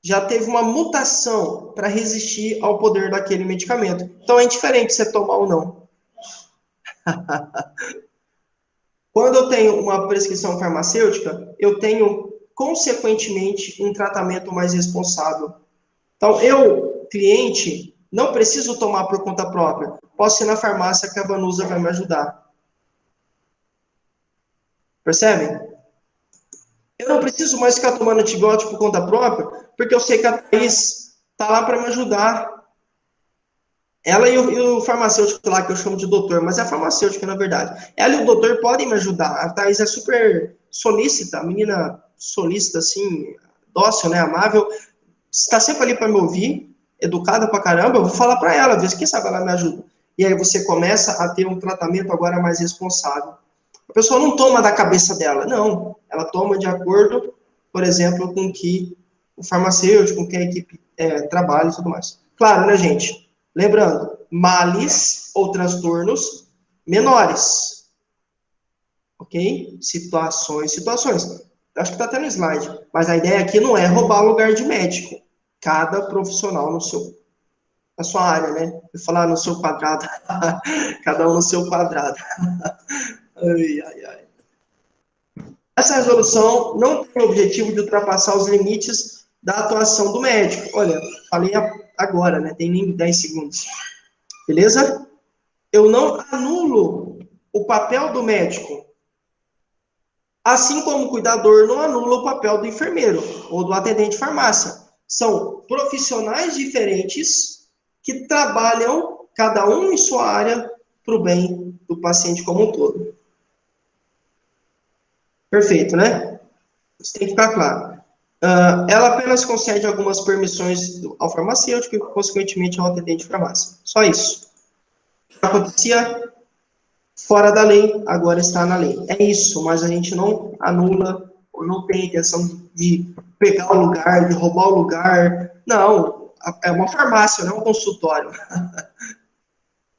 já teve uma mutação para resistir ao poder daquele medicamento. Então é indiferente se é tomar ou não. Quando eu tenho uma prescrição farmacêutica, eu tenho, consequentemente, um tratamento mais responsável. Então, eu, cliente, não preciso tomar por conta própria. Posso ir na farmácia que a Vanusa vai me ajudar. Percebem? Eu não preciso mais ficar tomando antibiótico por conta própria, porque eu sei que a Thaís está lá para me ajudar. Ela e o farmacêutico lá, que eu chamo de doutor, mas é farmacêutico, na verdade. Ela e o doutor podem me ajudar. A Thaís é super solícita, menina solícita, assim, dócil, né, amável. Está sempre ali para me ouvir, educada pra caramba, eu vou falar para ela, ver se quem sabe ela me ajuda. E aí você começa a ter um tratamento agora mais responsável. A pessoa não toma da cabeça dela, não. Ela toma de acordo, por exemplo, com que o farmacêutico, com que a equipe trabalha e tudo mais. Claro, né, gente? Lembrando, males ou transtornos menores. Ok? Situações. Acho que está até no slide. Mas a ideia aqui não é roubar lugar de médico. Cada profissional na sua área, né? Eu falar no seu quadrado. Cada um no seu quadrado. Ai, ai, ai. Essa resolução não tem o objetivo de ultrapassar os limites da atuação do médico. Olha, falei agora, né? Tem nem 10 segundos. Beleza? Eu não anulo o papel do médico. Assim como o cuidador não anula o papel do enfermeiro ou do atendente de farmácia. São profissionais diferentes que trabalham, cada um em sua área, para o bem do paciente como um todo. Perfeito, né? Isso tem que ficar claro. Ela apenas concede algumas permissões ao farmacêutico e, consequentemente, ao atendente de farmácia. Só isso. Acontecia fora da lei, agora está na lei. É isso, mas a gente não anula ou não tem intenção de pegar o lugar, de roubar o lugar. Não, é uma farmácia, não é um consultório.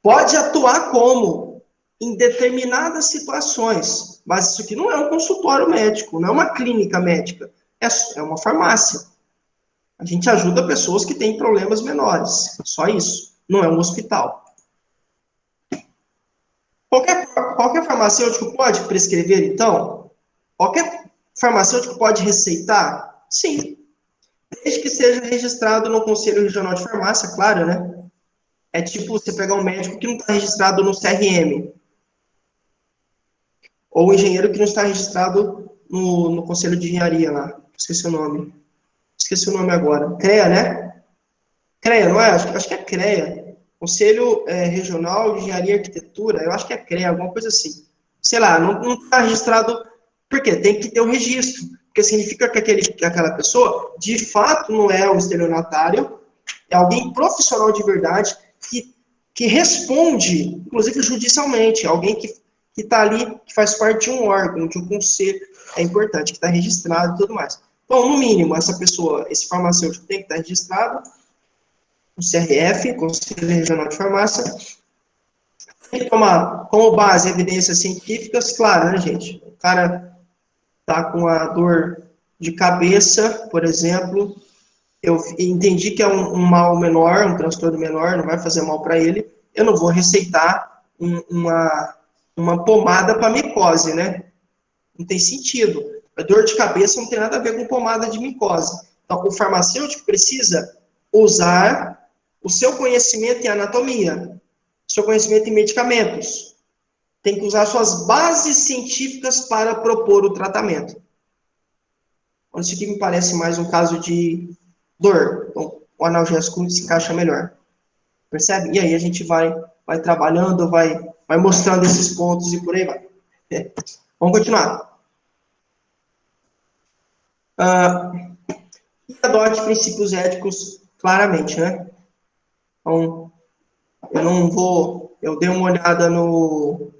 Pode atuar como? Em determinadas situações, mas isso aqui não é um consultório médico, não é uma clínica médica, é uma farmácia. A gente ajuda pessoas que têm problemas menores, só isso. Não é um hospital. Qualquer farmacêutico pode prescrever, então? Qualquer farmacêutico pode receitar? Sim. Desde que seja registrado no Conselho Regional de Farmácia, claro, né? É tipo você pegar um médico que não está registrado no CRM. Ou um engenheiro que não está registrado no Conselho de Engenharia lá. Esqueci o nome. Esqueci o nome agora. CREA, né? CREA, não é? Acho que é CREA. Conselho Regional de Engenharia e Arquitetura. Eu acho que é CREA, alguma coisa assim. Sei lá, não está registrado. Por quê? Tem que ter o registro. Porque significa que aquela pessoa, de fato, não é um estelionatário, é alguém profissional de verdade que responde, inclusive judicialmente, alguém que está ali, que faz parte de um órgão, de um conselho, é importante, que está registrado e tudo mais. Então, no mínimo, essa pessoa, esse farmacêutico tem que estar registrado no CRF, Conselho Regional de Farmácia, tem que tomar como base evidências científicas, claro, né, gente? O cara tá com a dor de cabeça, por exemplo, eu entendi que é um mal menor, um transtorno menor, não vai fazer mal para ele, eu não vou receitar uma pomada para micose, né? Não tem sentido. A dor de cabeça não tem nada a ver com pomada de micose. Então, o farmacêutico precisa usar o seu conhecimento em anatomia, o seu conhecimento em medicamentos. Tem que usar suas bases científicas para propor o tratamento. Isso aqui me parece mais um caso de dor. Então, o analgésico se encaixa melhor. Percebe? E aí a gente vai vai trabalhando, vai mostrando esses pontos e por aí vai. Vamos continuar. E adote princípios éticos claramente, né? Então, eu dei uma olhada no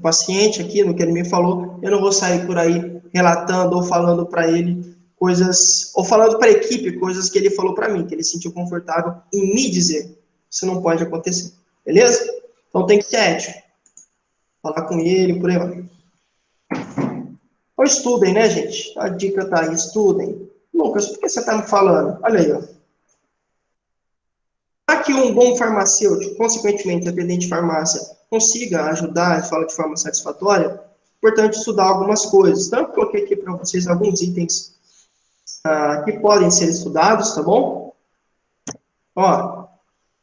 paciente aqui, no que ele me falou, eu não vou sair por aí relatando ou falando para ele coisas, ou falando para a equipe coisas que ele falou para mim, que ele se sentiu confortável em me dizer. Isso não pode acontecer, beleza? Então tem que ser ético. Falar com ele, por aí vai. Ou estudem, né, gente? A dica tá aí, estudem. Lucas, por que você tá me falando? Olha aí, ó. Para que um bom farmacêutico, consequentemente, dependente de farmácia, consiga ajudar e falar de forma satisfatória, é importante estudar algumas coisas. Então, eu coloquei aqui para vocês alguns itens que podem ser estudados, tá bom? Ó,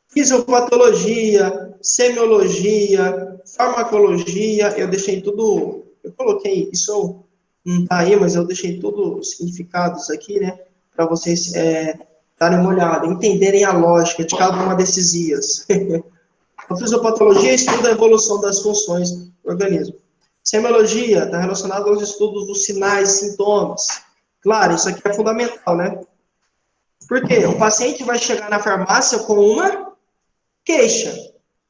fisiopatologia, semiologia, farmacologia, eu deixei tudo, eu coloquei, isso não tá aí, mas eu deixei tudo os significados aqui, né, para vocês darem uma olhada, entenderem a lógica de cada uma desses ias. A fisiopatologia estuda a evolução das funções do organismo. Semiologia está relacionada aos estudos dos sinais e sintomas. Claro, isso aqui é fundamental, né? Porque o paciente vai chegar na farmácia com uma queixa.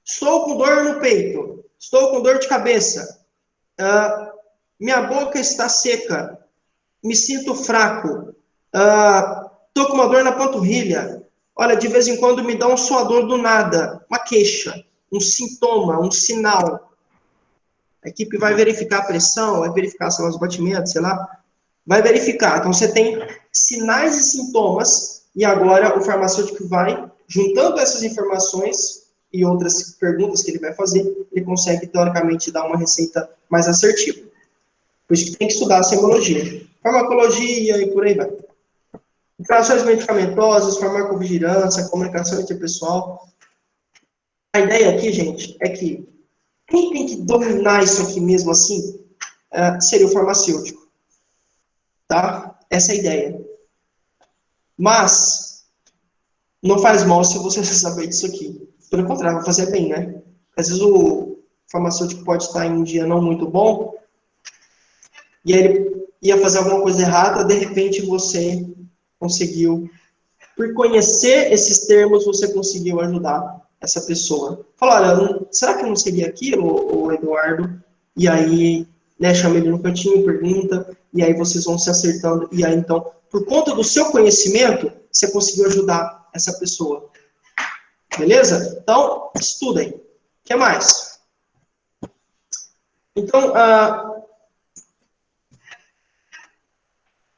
Estou com dor no peito. Estou com dor de cabeça. Minha boca está seca. Me sinto fraco. Estou com uma dor na panturrilha. Olha, de vez em quando me dá um suador do nada. Uma queixa, um sintoma, um sinal. A equipe vai verificar a pressão, vai verificar sei lá, os batimentos, sei lá. Vai verificar. Então, você tem sinais e sintomas, e agora o farmacêutico vai, juntando essas informações e outras perguntas que ele vai fazer, ele consegue, teoricamente, dar uma receita mais assertiva. Por isso que tem que estudar a semiologia. Farmacologia e por aí vai. Interações medicamentosas, farmacovigilância, comunicação interpessoal. A ideia aqui, gente, é que quem tem que dominar isso aqui mesmo assim seria o farmacêutico. Tá? Essa é a ideia. Mas não faz mal se você saber disso aqui. Pelo contrário, vai fazer bem, né? Às vezes o farmacêutico pode estar em um dia não muito bom e aí ele ia fazer alguma coisa errada, de repente você conseguiu, por conhecer esses termos, você conseguiu ajudar essa pessoa. Fala, olha, será que não seria aquilo, o Eduardo? E aí, né, chama ele no cantinho, pergunta, e aí vocês vão se acertando, e aí então, por conta do seu conhecimento, você conseguiu ajudar essa pessoa. Beleza? Então, estudem. O que mais? Então,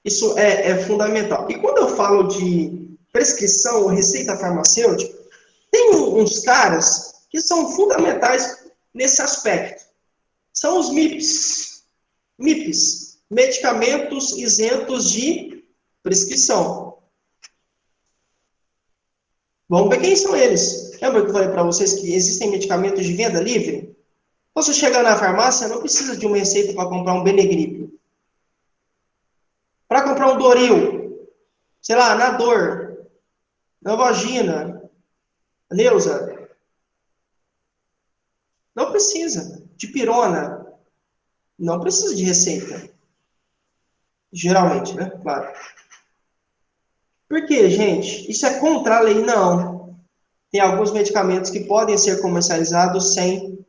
isso é fundamental. E quando eu falo de prescrição ou receita farmacêutica, tem uns caras que são fundamentais nesse aspecto. São os MIPs. MIPs, medicamentos isentos de prescrição. Vamos ver quem são eles. Lembra que eu falei para vocês que existem medicamentos de venda livre? Você chegar na farmácia, não precisa de uma receita para comprar um Benegripe. Para comprar um Doril, sei lá, Nador, Novogina, Neusa, não precisa. Dipirona, não precisa de receita. Geralmente, né? Claro. Por quê, gente? Isso é contra a lei? Não. Tem alguns medicamentos que podem ser comercializados sem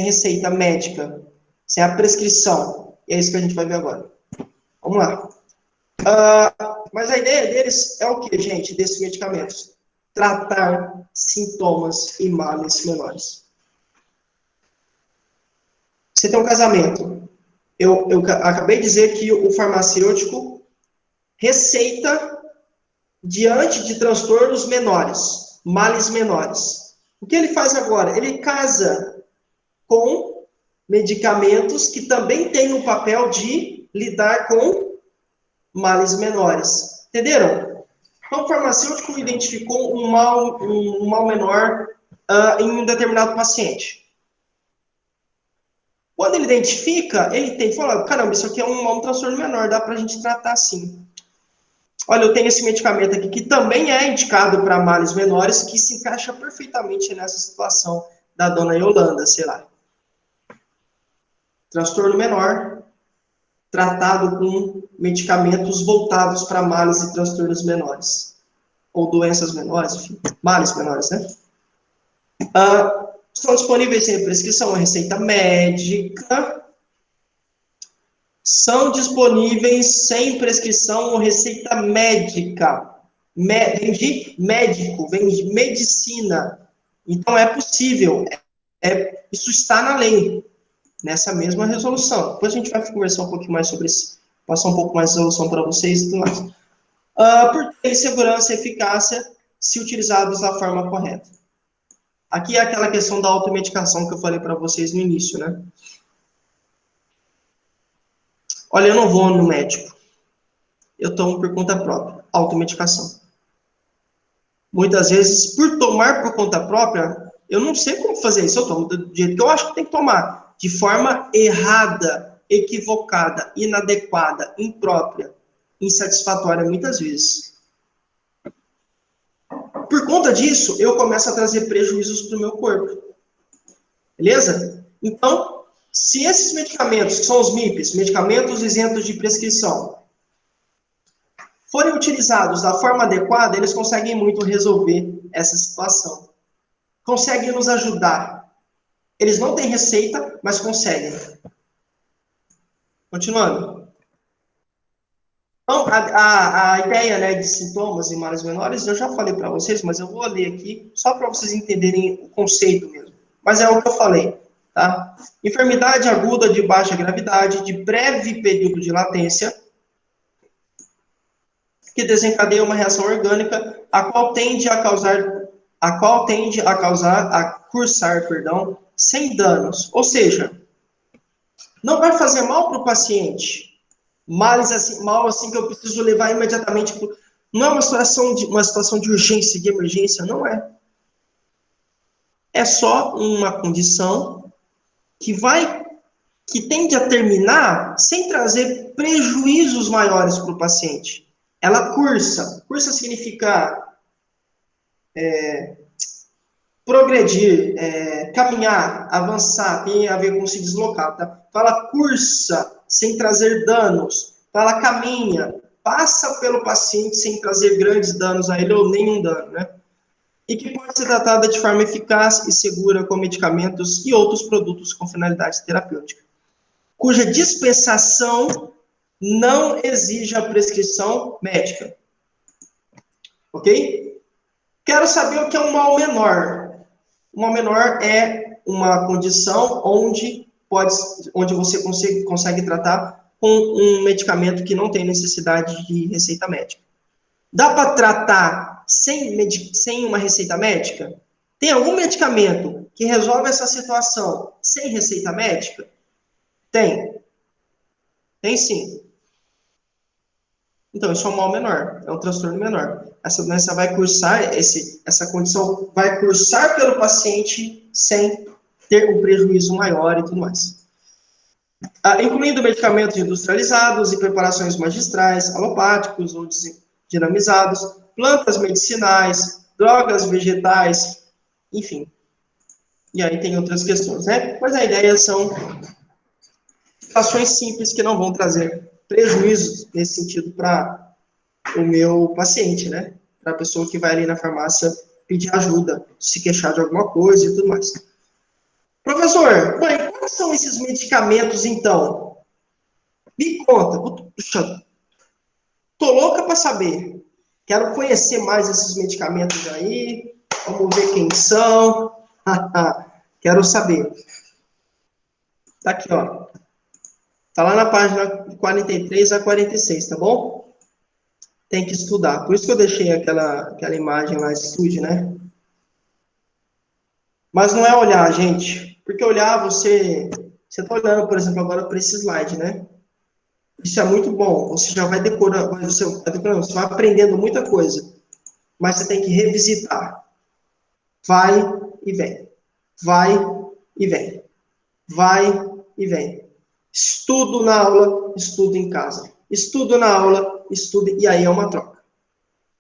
receita médica, sem a prescrição. E é isso que a gente vai ver agora. Vamos lá. Mas a ideia deles é o que, gente, desses medicamentos? Tratar sintomas e males menores. Você tem um casamento. Eu acabei de dizer que o farmacêutico receita diante de transtornos menores, males menores. O que ele faz agora? Ele casa com medicamentos que também têm o papel de lidar com males menores. Entenderam? Então, o farmacêutico identificou um mal menor em um determinado paciente. Quando ele identifica, ele tem que falar, caramba, isso aqui é um transtorno menor, dá pra gente tratar assim. Olha, eu tenho esse medicamento aqui que também é indicado para males menores, que se encaixa perfeitamente nessa situação da dona Yolanda, sei lá. Transtorno menor, tratado com medicamentos voltados para males e transtornos menores. Ou doenças menores, enfim, males menores, né? São disponíveis sem prescrição, receita médica. São disponíveis sem prescrição ou receita médica. Vem de médico, vem de medicina. Então, é possível. Isso está na lei, nessa mesma resolução. Depois a gente vai conversar um pouquinho mais sobre isso, passar um pouco mais de resolução para vocês e tudo mais. Por ter segurança e eficácia, se utilizados da forma correta. Aqui é aquela questão da automedicação que eu falei para vocês no início, né? Olha, eu não vou no médico. Eu tomo por conta própria. Automedicação. Muitas vezes, por tomar por conta própria, eu não sei como fazer isso. Eu tomo do jeito que eu acho que tem que tomar. De forma errada, equivocada, inadequada, imprópria, insatisfatória, muitas vezes. Por conta disso, eu começo a trazer prejuízos para o meu corpo. Beleza? Então, se esses medicamentos, que são os MIPs, medicamentos isentos de prescrição, forem utilizados da forma adequada, eles conseguem muito resolver essa situação. Conseguem nos ajudar. Eles não têm receita, mas conseguem. Continuando. Então, a ideia, né, de sintomas e males menores, eu já falei para vocês, mas eu vou ler aqui, só para vocês entenderem o conceito mesmo. Mas é o que eu falei, tá? Enfermidade aguda de baixa gravidade, de breve período de latência, que desencadeia uma reação orgânica, a qual tende a cursar, sem danos. Ou seja, não vai fazer mal para o paciente. Mal assim que eu preciso levar imediatamente. Não é uma situação de urgência, de emergência, não é. É só uma condição que tende a terminar sem trazer prejuízos maiores para o paciente. Ela cursa. Cursa significa progredir, caminhar, avançar, tem a ver com se deslocar, tá? Então, ela cursa sem trazer danos. Então, ela caminha, passa pelo paciente sem trazer grandes danos a ele ou nenhum dano, né? E que pode ser tratada de forma eficaz e segura com medicamentos e outros produtos com finalidade terapêutica, cuja dispensação não exige a prescrição médica. Ok? Quero saber o que é um mal menor. Um mal menor é uma condição onde você consegue tratar com um medicamento que não tem necessidade de receita médica. Dá para tratar sem uma receita médica? Tem algum medicamento que resolve essa situação sem receita médica? Tem. Tem sim. Então, isso é um mal menor, é um transtorno menor. Essa doença vai cursar, essa condição vai cursar pelo paciente sem ter um prejuízo maior e tudo mais. Incluindo medicamentos industrializados e preparações magistrais, alopáticos ou dinamizados, plantas medicinais, drogas vegetais, enfim. E aí tem outras questões, né? Mas a ideia são ações simples que não vão trazer prejuízos nesse sentido para o meu paciente, né? Para a pessoa que vai ali na farmácia pedir ajuda, se queixar de alguma coisa e tudo mais. Professor, mãe, quais são esses medicamentos, então? Me conta. Puxa, tô louca para saber. Quero conhecer mais esses medicamentos aí. Vamos ver quem são. Quero saber. Tá aqui, ó. Tá lá na página 43 a 46, tá bom? Tem que estudar. Por isso que eu deixei aquela imagem lá, estude, né? Mas não é olhar, gente. Porque olhar, você tá olhando, por exemplo, agora para esse slide, né? Isso é muito bom. Você já vai decorando, você vai aprendendo muita coisa. Mas você tem que revisitar. Vai e vem. Vai e vem. Vai e vem. Estudo na aula, estudo em casa. Estudo na aula, estudo, e aí é uma troca.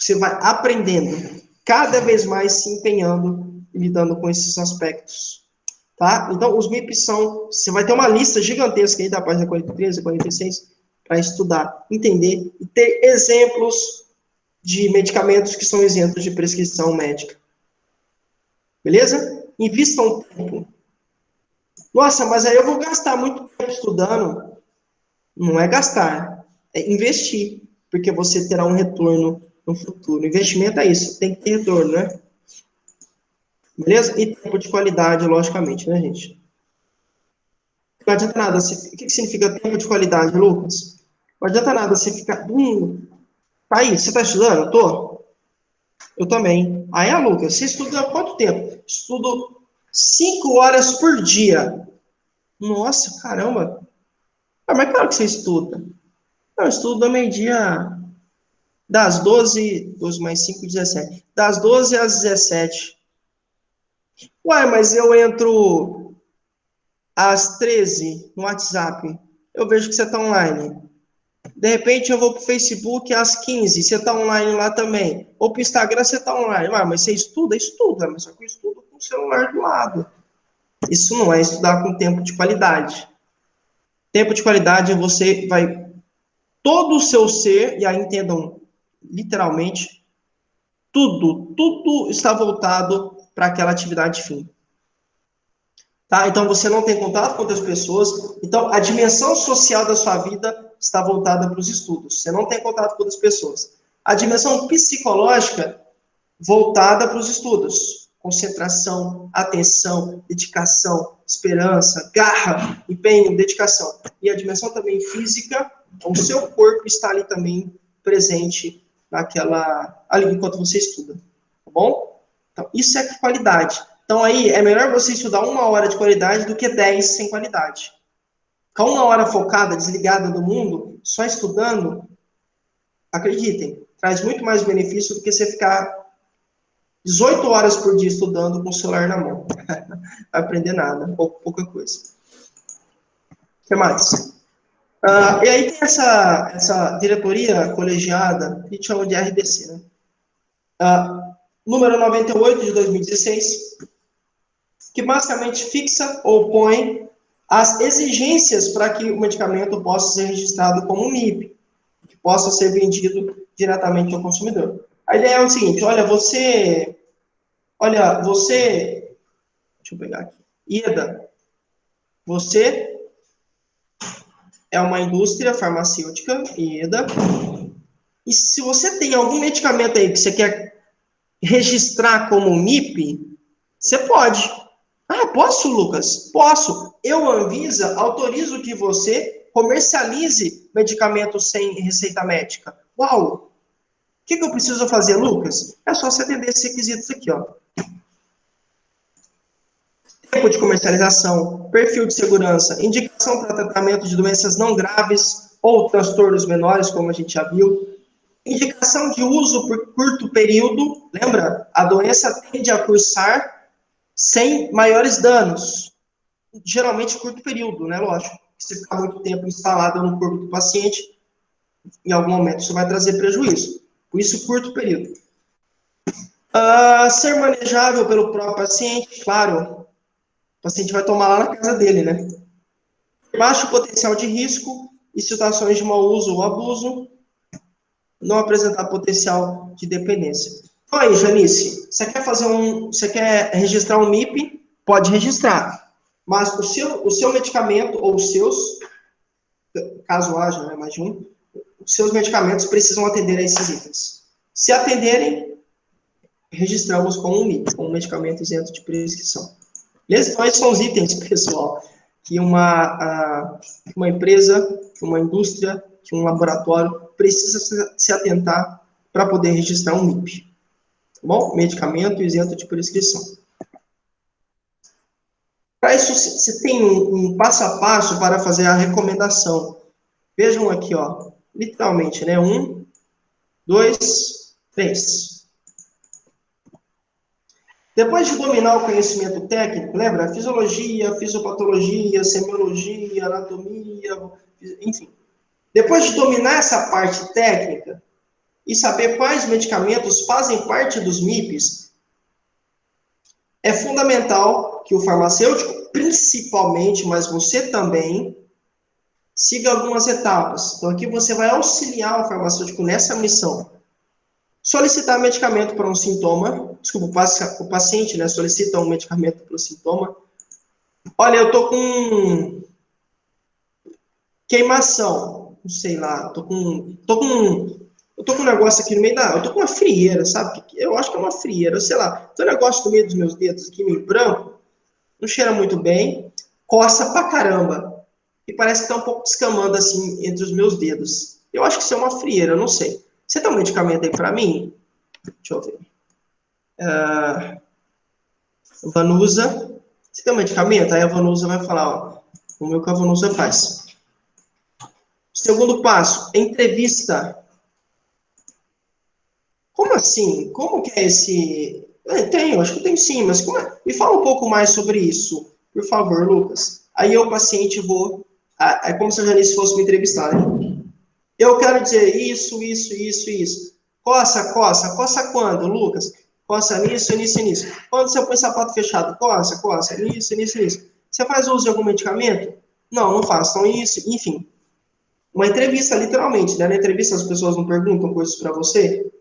Você vai aprendendo, cada vez mais se empenhando e lidando com esses aspectos. Tá? Então, os MIPs são... Você vai ter uma lista gigantesca aí da página 43 e 46 para estudar, entender e ter exemplos de medicamentos que são isentos de prescrição médica. Beleza? Invistam tempo. Nossa, mas aí eu vou gastar muito tempo estudando. Não é gastar, é investir, porque você terá um retorno no futuro. Investimento é isso, tem que ter retorno, né? Beleza? E tempo de qualidade, logicamente, né, gente? Não adianta nada. O que significa tempo de qualidade, Lucas? Não adianta nada você ficar... tá aí, você está estudando? Tô. Eu também. Aí, Lucas, você estuda há quanto tempo? Estudo 5 horas por dia. Nossa, caramba. Mas claro que você estuda. Eu estudo do meio-dia, das 12 mais 5, 17. Das 12 às 17. Uai, mas eu entro às 13 no WhatsApp. Eu vejo que você está online. De repente eu vou para o Facebook às 15, você está online lá também. Ou para o Instagram você está online. Uai, mas você estuda? Estuda, mas só que eu estudo com o celular do lado. Isso não é estudar com tempo de qualidade. Tempo de qualidade você vai... Todo o seu ser, e aí entendam literalmente, tudo está voltado para aquela atividade fim. Tá? Então, você não tem contato com outras pessoas. Então, a dimensão social da sua vida está voltada para os estudos. Você não tem contato com outras pessoas. A dimensão psicológica voltada para os estudos. Concentração, atenção, dedicação, esperança, garra, empenho, dedicação. E a dimensão também física, o seu corpo está ali também presente ali enquanto você estuda. Tá bom? Então, isso é qualidade. Então, aí, é melhor você estudar 1 hora de qualidade do que 10 sem qualidade. Ficar 1 hora focada, desligada do mundo, só estudando, acreditem, traz muito mais benefício do que você ficar 18 horas por dia estudando com o celular na mão. Não vai aprender nada, pouca coisa. O que mais? E aí tem essa diretoria colegiada, que a gente chama de RDC, né? Número 98 de 2016, que basicamente fixa ou põe as exigências para que o medicamento possa ser registrado como um MIP, que possa ser vendido diretamente ao consumidor. A ideia é o seguinte, deixa eu pegar aqui, IEDA, você é uma indústria farmacêutica, IEDA, e se você tem algum medicamento aí que você quer registrar como MIP, você pode. Ah, posso, Lucas? Posso. Eu, Anvisa, autorizo que você comercialize medicamentos sem receita médica. Uau! O que eu preciso fazer, Lucas? É só você atender esses requisitos aqui, ó. Tempo de comercialização, perfil de segurança, indicação para tratamento de doenças não graves ou transtornos menores, como a gente já viu, indicação de uso por curto período, lembra? A doença tende a cursar sem maiores danos, geralmente curto período, né? Lógico, se ficar muito tempo instalado no corpo do paciente, em algum momento isso vai trazer prejuízo. Por isso, curto período. Ser manejável pelo próprio paciente, claro, o paciente vai tomar lá na casa dele, né? Baixo potencial de risco e situações de mau uso ou abuso, não apresentar potencial de dependência. Então aí, Janice, você quer registrar um MIP? Pode registrar. Mas o seu medicamento, ou os seus, caso haja, né, mais de um, os seus medicamentos precisam atender a esses itens. Se atenderem, registramos como um MIP, como um medicamento isento de prescrição. Beleza? Então, esses são os itens, pessoal, que uma empresa, que uma indústria, que um laboratório precisa se atentar para poder registrar um MIP. Tá bom? Medicamento isento de prescrição. Para isso, você tem um passo a passo para fazer a recomendação. Vejam aqui, ó, literalmente, né? 1, 2, 3. Depois de dominar o conhecimento técnico, lembra? Fisiologia, fisiopatologia, semiologia, anatomia, enfim. Depois de dominar essa parte técnica, e saber quais medicamentos fazem parte dos MIPs, é fundamental que o farmacêutico, principalmente, mas você também, siga algumas etapas. Então, aqui você vai auxiliar o farmacêutico nessa missão. Solicitar medicamento para um sintoma. Desculpa, o paciente, né, solicita um medicamento para o sintoma. Olha, eu tô com queimação. Não sei lá, eu tô com um negócio aqui no meio da... Eu tô com uma frieira, sabe? Eu acho que é uma frieira, sei lá. Tem um negócio no meio dos meus dedos aqui, meio branco. Não cheira muito bem. Coça pra caramba. E parece que tá um pouco descamando, assim, entre os meus dedos. Eu acho que isso é uma frieira, eu não sei. Você tem um medicamento aí pra mim? Deixa eu ver. Vanusa. Você tem um medicamento? Aí a Vanusa vai falar, ó, o meu que a Vanusa faz. Segundo passo, entrevista. Como assim? Como que é esse... Tenho, acho que tem sim, mas como é? Me fala um pouco mais sobre isso, por favor, Lucas. Aí eu, paciente, vou... É como se a Janice fosse me entrevistar, né? Eu quero dizer isso. Coça quando, Lucas? Coça nisso, nisso. Quando você põe sapato fechado, coça, nisso. Você faz uso de algum medicamento? Não, não faço. Então, isso, enfim. Uma entrevista, literalmente, né? Na entrevista as pessoas não perguntam coisas para você.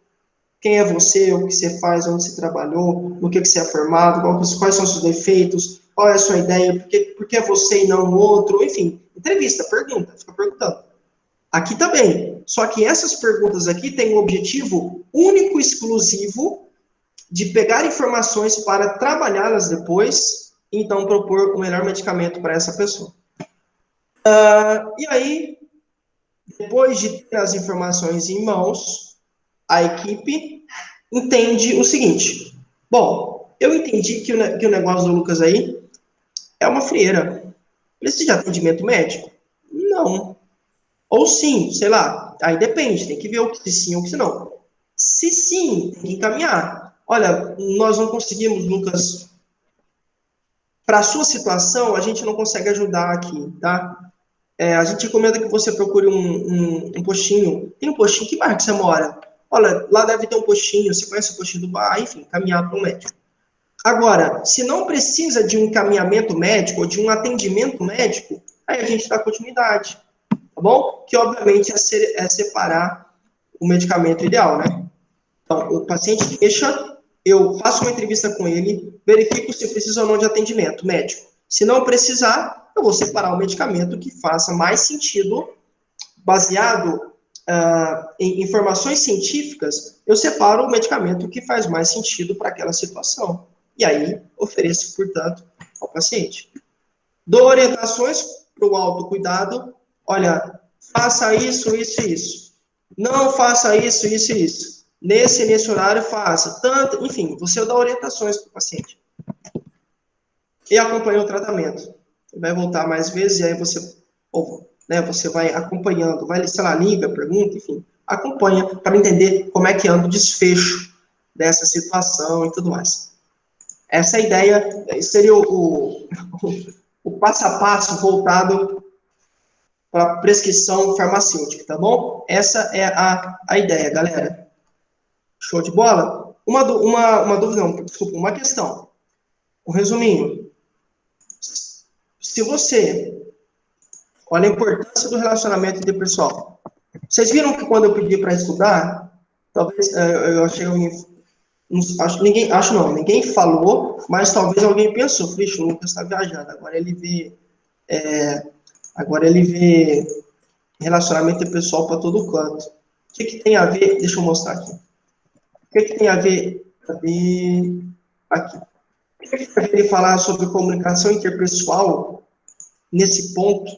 Quem é você, o que você faz, onde você trabalhou, no que você é formado, quais são os seus defeitos, qual é a sua ideia, por que você e não o outro, enfim. Entrevista, pergunta, fica perguntando. Aqui também. Só que essas perguntas aqui têm um objetivo único, exclusivo, de pegar informações para trabalhá-las depois, e então propor o melhor medicamento para essa pessoa. E aí, depois de ter as informações em mãos, a equipe entende o seguinte. Bom, eu entendi que o negócio do Lucas aí é uma frieira. Precisa de atendimento médico? Não. Ou sim, sei lá, aí depende, tem que ver o que sim ou o que não. Se sim, tem que encaminhar. Olha, nós não conseguimos, Lucas, para a sua situação, a gente não consegue ajudar aqui, tá? A gente recomenda que você procure um postinho. Tem um postinho, que bairro que você mora? Olha, lá deve ter um postinho, você conhece o postinho do bar, enfim, caminhar para um médico. Agora, se não precisa de um encaminhamento médico ou de um atendimento médico, aí a gente dá continuidade. Tá bom? Que, obviamente, é separar o medicamento ideal, né? Então, o paciente deixa, eu faço uma entrevista com ele, verifico se precisa ou não de atendimento médico. Se não precisar, eu vou separar o medicamento que faça mais sentido, baseado em informações científicas, eu separo o medicamento que faz mais sentido para aquela situação. E aí, ofereço, portanto, ao paciente. Dou orientações para o autocuidado. Olha, faça isso. Não faça isso. Nesse horário, faça. Tanto, enfim, você dá orientações para o paciente. E acompanha o tratamento. Vai voltar mais vezes, e aí você vai acompanhando, vai, sei lá, liga, pergunta, enfim, acompanha para entender como é que anda o desfecho dessa situação e tudo mais. Essa ideia seria o passo a passo voltado para prescrição farmacêutica, tá bom? Essa é a ideia, galera. Show de bola? Uma dúvida, não, desculpa, uma questão. Um resuminho. Se você... Olha a importância do relacionamento interpessoal. Vocês viram que quando eu pedi para estudar, talvez eu achei alguém... Ninguém falou, mas talvez alguém pensou, Frisch, o Lucas está viajando, agora ele vê relacionamento interpessoal para todo canto. O que tem a ver? Deixa eu mostrar aqui. O que tem a ver? Cadê? Aqui. O que tem a ver ele falar sobre comunicação interpessoal nesse ponto?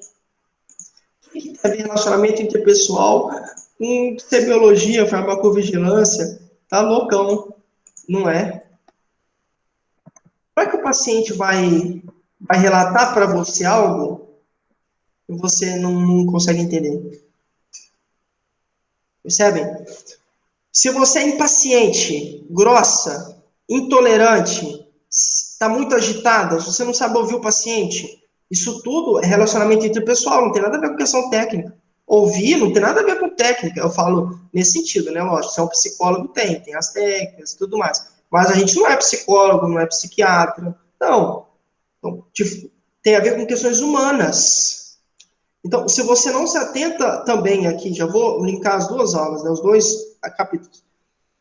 O que tem a ver relacionamento interpessoal com semiologia, farmacovigilância? Tá loucão, não é? Como é que o paciente vai relatar para você algo que você não consegue entender? Percebem? Se você é impaciente, grossa, intolerante, está muito agitada, se você não sabe ouvir o paciente, isso tudo é relacionamento interpessoal, não tem nada a ver com questão técnica. Ouvir não tem nada a ver com técnica, eu falo nesse sentido, né? Lógico, se é um psicólogo, tem as técnicas e tudo mais. Mas a gente não é psicólogo, não é psiquiatra, não. Então, tem a ver com questões humanas. Então, se você não se atenta também aqui, já vou linkar as duas aulas, né, os dois capítulos.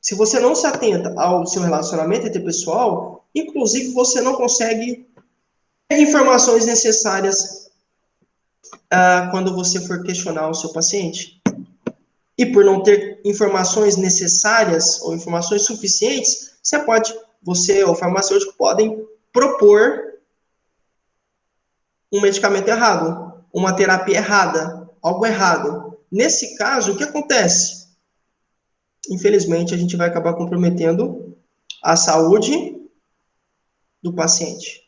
Se você não se atenta ao seu relacionamento interpessoal, inclusive você não consegue ter informações necessárias quando você for questionar o seu paciente. E por não ter informações necessárias ou informações suficientes, você ou o farmacêutico podem propor um medicamento errado, uma terapia errada, algo errado. Nesse caso, o que acontece? Infelizmente, a gente vai acabar comprometendo a saúde do paciente.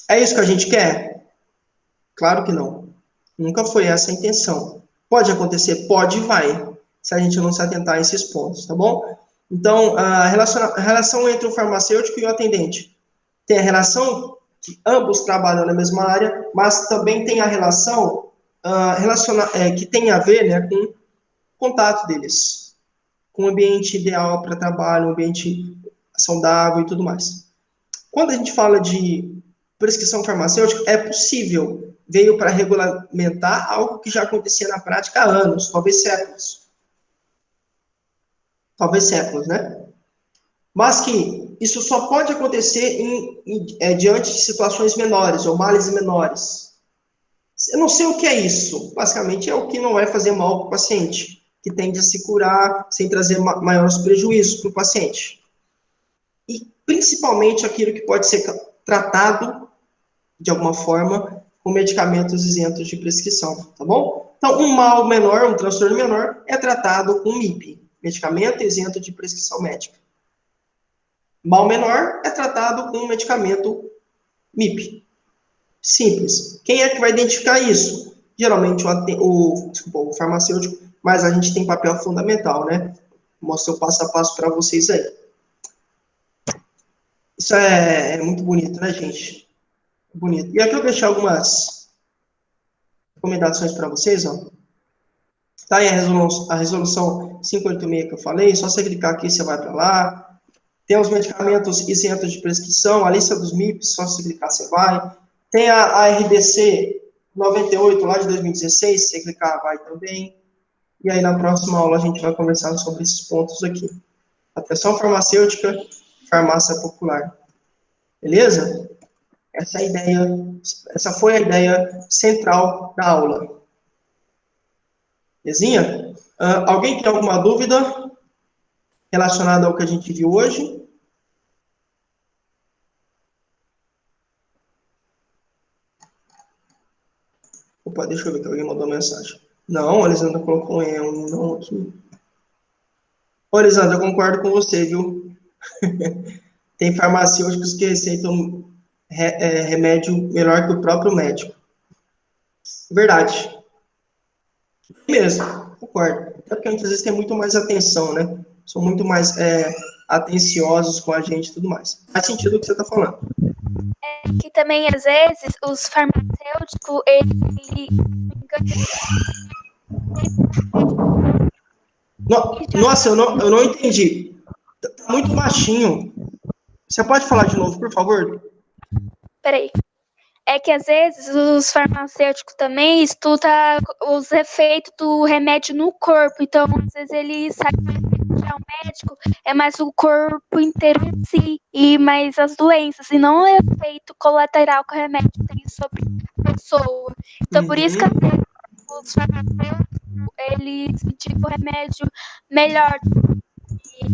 É isso que a gente quer? Claro que não. Nunca foi essa a intenção. Pode acontecer? Pode e vai, se a gente não se atentar a esses pontos, tá bom? Então, a relação entre o farmacêutico e o atendente. Tem a relação que ambos trabalham na mesma área, mas também tem a relação que tem a ver, né, com o contato deles, com o ambiente ideal para trabalho, um ambiente saudável e tudo mais. Quando a gente fala de prescrição farmacêutica, é possível, veio para regulamentar algo que já acontecia na prática há anos, talvez séculos. Talvez séculos, né? Mas que isso só pode acontecer diante de situações menores, ou males menores. Eu não sei o que é isso. Basicamente, é o que não vai fazer mal para o paciente, que tende a se curar sem trazer maiores prejuízos para o paciente. E, principalmente, aquilo que pode ser tratado, de alguma forma, com medicamentos isentos de prescrição, tá bom? Então, um mal menor, um transtorno menor, é tratado com MIP, medicamento isento de prescrição médica. Mal menor é tratado com medicamento MIP. Simples. Quem é que vai identificar isso? Geralmente o farmacêutico, mas a gente tem papel fundamental, né? Mostro o passo a passo para vocês aí. Isso é muito bonito, né, gente? Bonito. E aqui eu deixei algumas recomendações para vocês, ó. Tá aí a resolução 586 que eu falei, só você clicar aqui, você vai para lá. Tem os medicamentos isentos de prescrição, a lista dos MIPs, só você clicar, você vai. Tem a RDC 98, lá de 2016, se você clicar, vai também. E aí, na próxima aula, a gente vai conversar sobre esses pontos aqui. Atenção farmacêutica, farmácia popular. Beleza? Essa foi a ideia central da aula. Belezinha? Alguém tem alguma dúvida relacionada ao que a gente viu hoje? Opa, deixa eu ver que alguém mandou mensagem. Não, a Elisandra colocou um não aqui. Ô, Elisandra, eu concordo com você, viu? Tem farmacêuticos que receitam remédio melhor que o próprio médico. Verdade. Mesmo, concordo. Até porque muitas vezes tem muito mais atenção, né? São muito mais atenciosos com a gente e tudo mais. Faz sentido o que você está falando. É que também, às vezes, os farmacêuticos, eles... Nossa, eu não entendi. Tá muito baixinho. Você pode falar de novo, por favor? Peraí. É que, às vezes, os farmacêuticos também estudam os efeitos do remédio no corpo. Então, às vezes, ele sabe que já o médico é mais o corpo inteiro em si, e mais as doenças, e não o efeito colateral que o remédio tem sobre a pessoa. Então, por isso que os farmacêuticos, eles indicam o remédio melhor.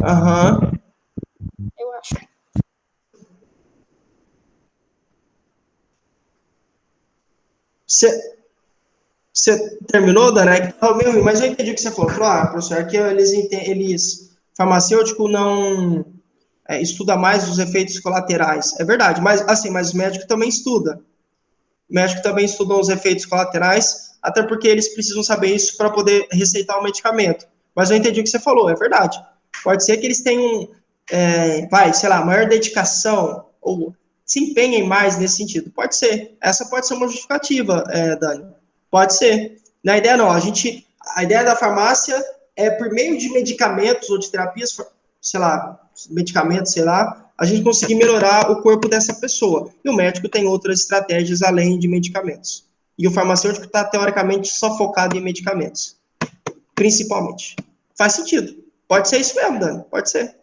Aham. Eu acho. Você terminou, Dana? Mas eu entendi o que você falou. Falou, professor, aqui eles farmacêutico não estuda mais os efeitos colaterais. É verdade, mas assim, mas o médico também estuda. O médico também estuda os efeitos colaterais, até porque eles precisam saber isso para poder receitar o medicamento. Mas eu entendi o que você falou, é verdade. Pode ser que eles tenham, maior dedicação, ou se empenhem mais nesse sentido. Pode ser. Essa pode ser uma justificativa, Dani. Pode ser. Na ideia não, a ideia da farmácia é por meio de medicamentos ou de terapias, sei lá, medicamentos, sei lá, a gente conseguir melhorar o corpo dessa pessoa. E o médico tem outras estratégias além de medicamentos. E o farmacêutico está, teoricamente, só focado em medicamentos. Principalmente. Faz sentido. Pode ser isso mesmo, Dani. Pode ser.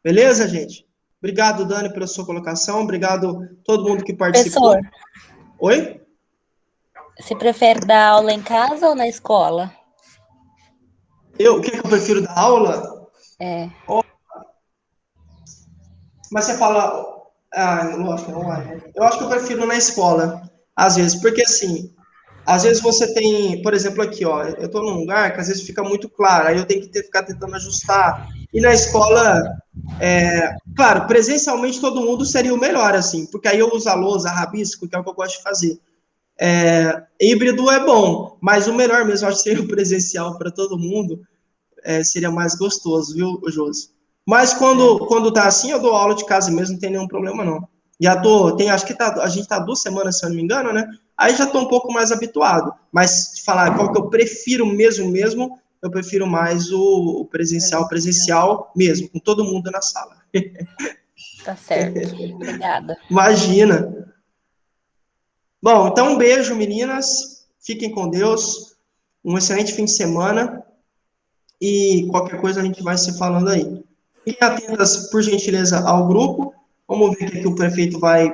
Beleza, gente? Obrigado, Dani, pela sua colocação. Obrigado a todo mundo que participou. Professor, Oi? você prefere dar aula em casa ou na escola? O que eu prefiro da aula? É. Mas você fala... Ah, lógico, não é. Eu acho que eu prefiro na escola, às vezes, porque assim, às vezes você tem, por exemplo, aqui, ó, eu estou num lugar que às vezes fica muito claro, aí eu tenho que ficar tentando ajustar. E na escola, claro, presencialmente todo mundo seria o melhor, assim, porque aí eu uso a lousa, rabisco, que é o que eu gosto de fazer. Híbrido é bom, mas o melhor mesmo, acho que seria o presencial para todo mundo, seria mais gostoso, viu, Josi? Mas quando tá assim, eu dou aula de casa mesmo, não tem nenhum problema, não. Acho que a gente tá 2 semanas, se eu não me engano, né? Aí já tô um pouco mais habituado. Mas de falar qual que eu prefiro mesmo, eu prefiro mais o presencial mesmo, com todo mundo na sala. Tá certo. Obrigada. Imagina. Bom, então um beijo, meninas. Fiquem com Deus. Um excelente fim de semana. E qualquer coisa a gente vai se falando aí. Fiquem atentas, por gentileza, ao grupo. Vamos ver o que o prefeito vai